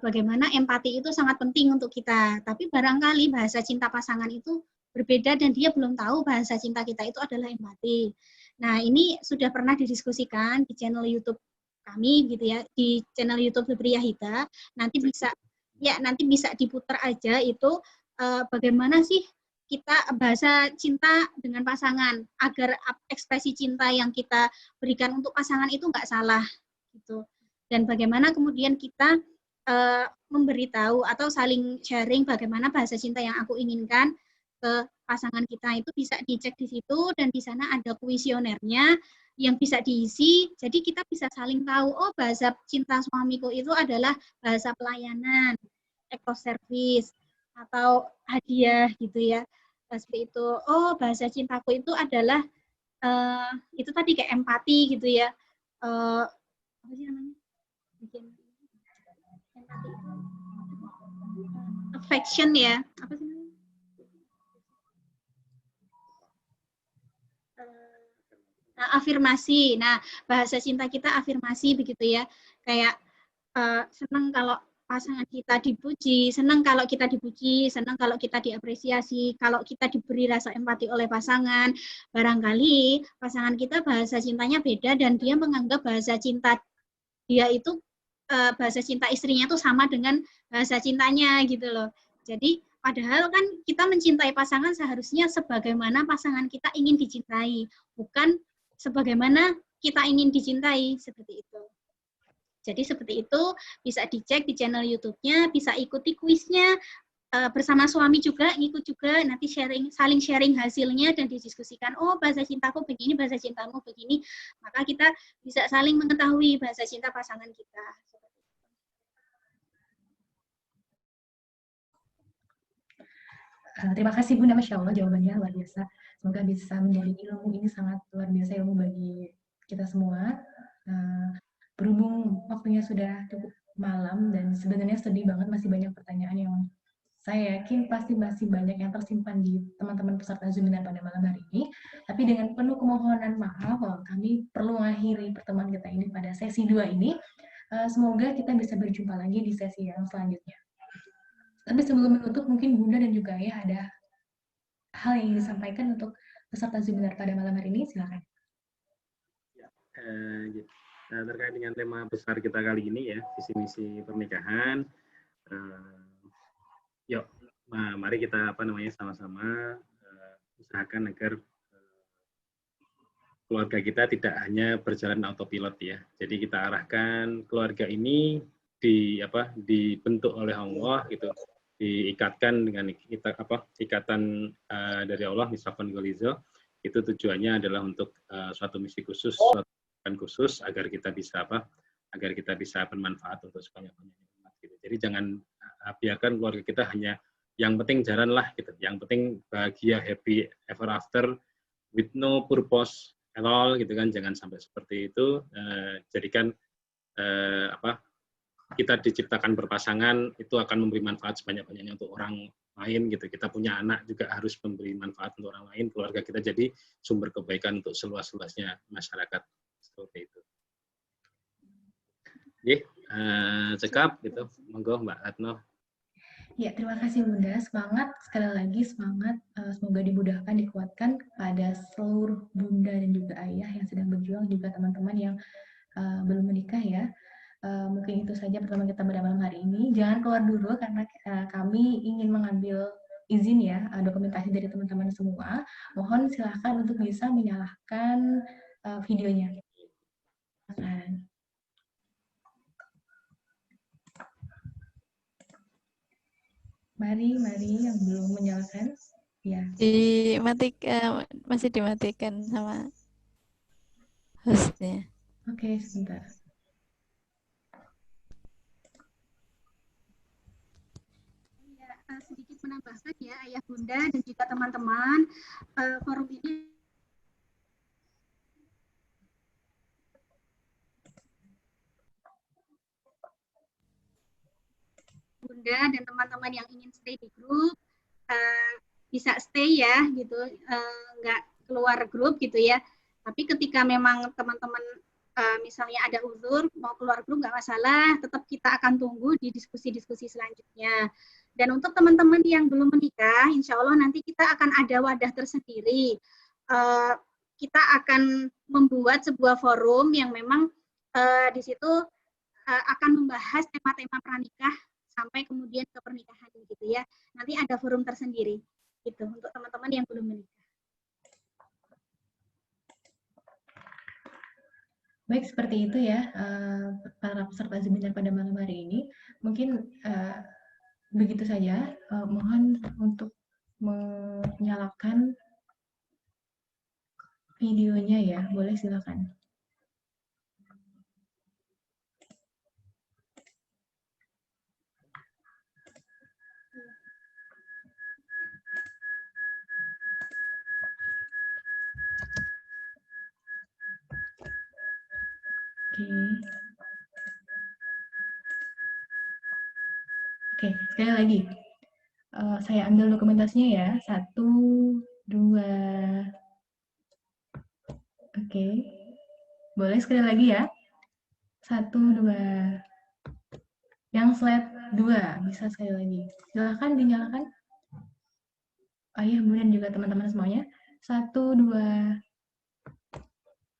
Bagaimana empati itu sangat penting untuk kita, tapi barangkali bahasa cinta pasangan itu berbeda dan dia belum tahu bahasa cinta kita itu adalah empati. Nah, ini sudah pernah didiskusikan di channel YouTube kami gitu ya, di channel YouTube Febriya Hida. Nanti bisa diputar aja itu bagaimana sih kita bahasa cinta dengan pasangan agar ekspresi cinta yang kita berikan untuk pasangan itu nggak salah gitu. Dan bagaimana kemudian kita memberitahu atau saling sharing bagaimana bahasa cinta yang aku inginkan ke pasangan kita, itu bisa dicek di situ, dan di sana ada kuesionernya yang bisa diisi. Jadi kita bisa saling tahu, oh bahasa cinta suamiku itu adalah bahasa pelayanan, act of service, atau hadiah gitu ya. Seperti itu. Oh, bahasa cintaku itu adalah itu tadi kayak empati gitu ya. Apa sih namanya? Empati itu affection ya. Apa sih namanya? Afirmasi. Nah, bahasa cinta kita afirmasi begitu ya. Kayak senang kalau pasangan kita dipuji, senang kalau kita dipuji, senang kalau kita diapresiasi, kalau kita diberi rasa empati oleh pasangan. Barangkali pasangan kita bahasa cintanya beda dan dia menganggap bahasa cinta dia itu bahasa cinta istrinya itu sama dengan bahasa cintanya gitu loh. Jadi padahal kan kita mencintai pasangan seharusnya sebagaimana pasangan kita ingin dicintai, bukan sebagaimana kita ingin dicintai, seperti itu. Jadi seperti itu, bisa dicek di channel YouTube-nya, bisa ikuti kuisnya bersama suami juga, ngikut juga, nanti saling sharing hasilnya dan didiskusikan, oh bahasa cintaku begini, bahasa cintamu begini, maka kita bisa saling mengetahui bahasa cinta pasangan kita. Terima kasih Bunda, Masya Allah jawabannya luar biasa. Semoga bisa menjadi ilmu ini sangat luar biasa, ilmu bagi kita semua. Berhubung waktunya sudah cukup malam dan sebenarnya sedih banget, masih banyak pertanyaan yang saya yakin pasti masih banyak yang tersimpan di teman-teman peserta Zoominar pada malam hari ini. Tapi dengan penuh kemohonan maaf, kami perlu mengakhiri pertemuan kita ini pada sesi 2 ini. Semoga kita bisa berjumpa lagi di sesi yang selanjutnya. Tapi sebelum menutup, mungkin Bunda dan juga Ayah ada hal yang ingin disampaikan untuk peserta Zoominar pada malam hari ini, silakan. Terkait dengan tema besar kita kali ini ya, visi misi pernikahan. Yuk, mari kita sama-sama usahakan agar keluarga kita tidak hanya berjalan autopilot ya. Jadi kita arahkan keluarga ini dibentuk oleh Allah gitu, diikatkan dengan ikatan dari Allah, misafan golizo. Itu tujuannya adalah untuk suatu misi khusus, suatu khusus agar kita bisa bermanfaat untuk sebanyak-banyaknya umat gitu. Jadi jangan biarkan keluarga kita hanya yang penting jalan lah gitu, yang penting bahagia, happy ever after with no purpose at all gitu kan, jangan sampai seperti itu. Jadikan kita diciptakan berpasangan itu akan memberi manfaat sebanyak-banyaknya untuk orang lain gitu. Kita punya anak juga harus memberi manfaat untuk orang lain, keluarga kita jadi sumber kebaikan untuk seluas-luasnya masyarakat, seperti itu. Oke, cekap gitu, monggo Mbak Ratno. Ya, terima kasih Bunda. Semangat, sekali lagi semangat. Semoga dimudahkan, dikuatkan kepada seluruh Bunda dan juga Ayah yang sedang berjuang, juga teman-teman yang belum menikah ya. Mungkin itu saja pertemuan kita pada malam hari ini. Jangan keluar dulu karena kami ingin mengambil izin ya, dokumentasi dari teman-teman semua. Mohon silahkan untuk bisa menyalakan videonya. Silakan. Mari yang belum menyalakan. Ya. Masih dimatikan sama hostnya. Oke, sebentar. Sedikit menambahkan ya Ayah Bunda dan juga teman-teman, forum ini Bunda dan teman-teman yang ingin stay di grup bisa stay ya gitu, nggak keluar grup gitu ya. Tapi ketika memang teman-teman misalnya ada uzur mau keluar grup nggak masalah, tetap kita akan tunggu di diskusi-diskusi selanjutnya. Dan untuk teman-teman yang belum menikah, insya Allah nanti kita akan ada wadah tersendiri. Kita akan membuat sebuah forum yang memang di situ akan membahas tema-tema pranikah sampai kemudian ke pernikahan gitu ya. Nanti ada forum tersendiri gitu untuk teman-teman yang belum menikah. Baik, seperti itu ya para peserta seminar pada malam hari ini. Mungkin begitu saja. Mohon untuk menyalakan videonya ya. Boleh silakan. Oke, sekali lagi. Saya ambil dokumentasinya ya. 1, 2. Oke. Boleh sekali lagi ya. 1, 2. Yang slide 2, bisa sekali lagi. Silakan dinyalakan. Ayah, Bunda, dan juga teman-teman semuanya. 1, 2.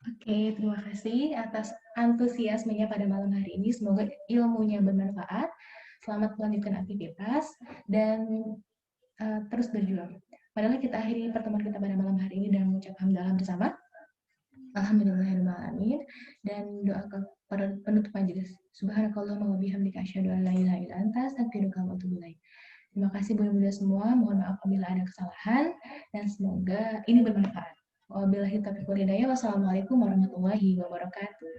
Oke, terima kasih atas antusiasmenya pada malam hari ini. Semoga ilmunya bermanfaat. Selamat melanjutkan aktivitas dan terus berjuang. Padahal kita akhiri pertemuan kita pada malam hari ini dengan mengucap hamdalah bersama. Alhamdulillahirrahmanirrahim. Dan doa pada penutup majelis. Subhanakallahumma wa bihamdika asyhadu an la ilaha illa anta astaghfiruka wa atubu ilaik. Terima kasih Bunda-Bunda semua. Mohon maaf apabila ada kesalahan dan semoga ini bermanfaat. Wabillahi taufiq wal hidayah. Wassalamualaikum warahmatullahi wabarakatuh.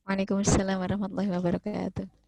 Waalaikumsalam warahmatullahi wabarakatuh.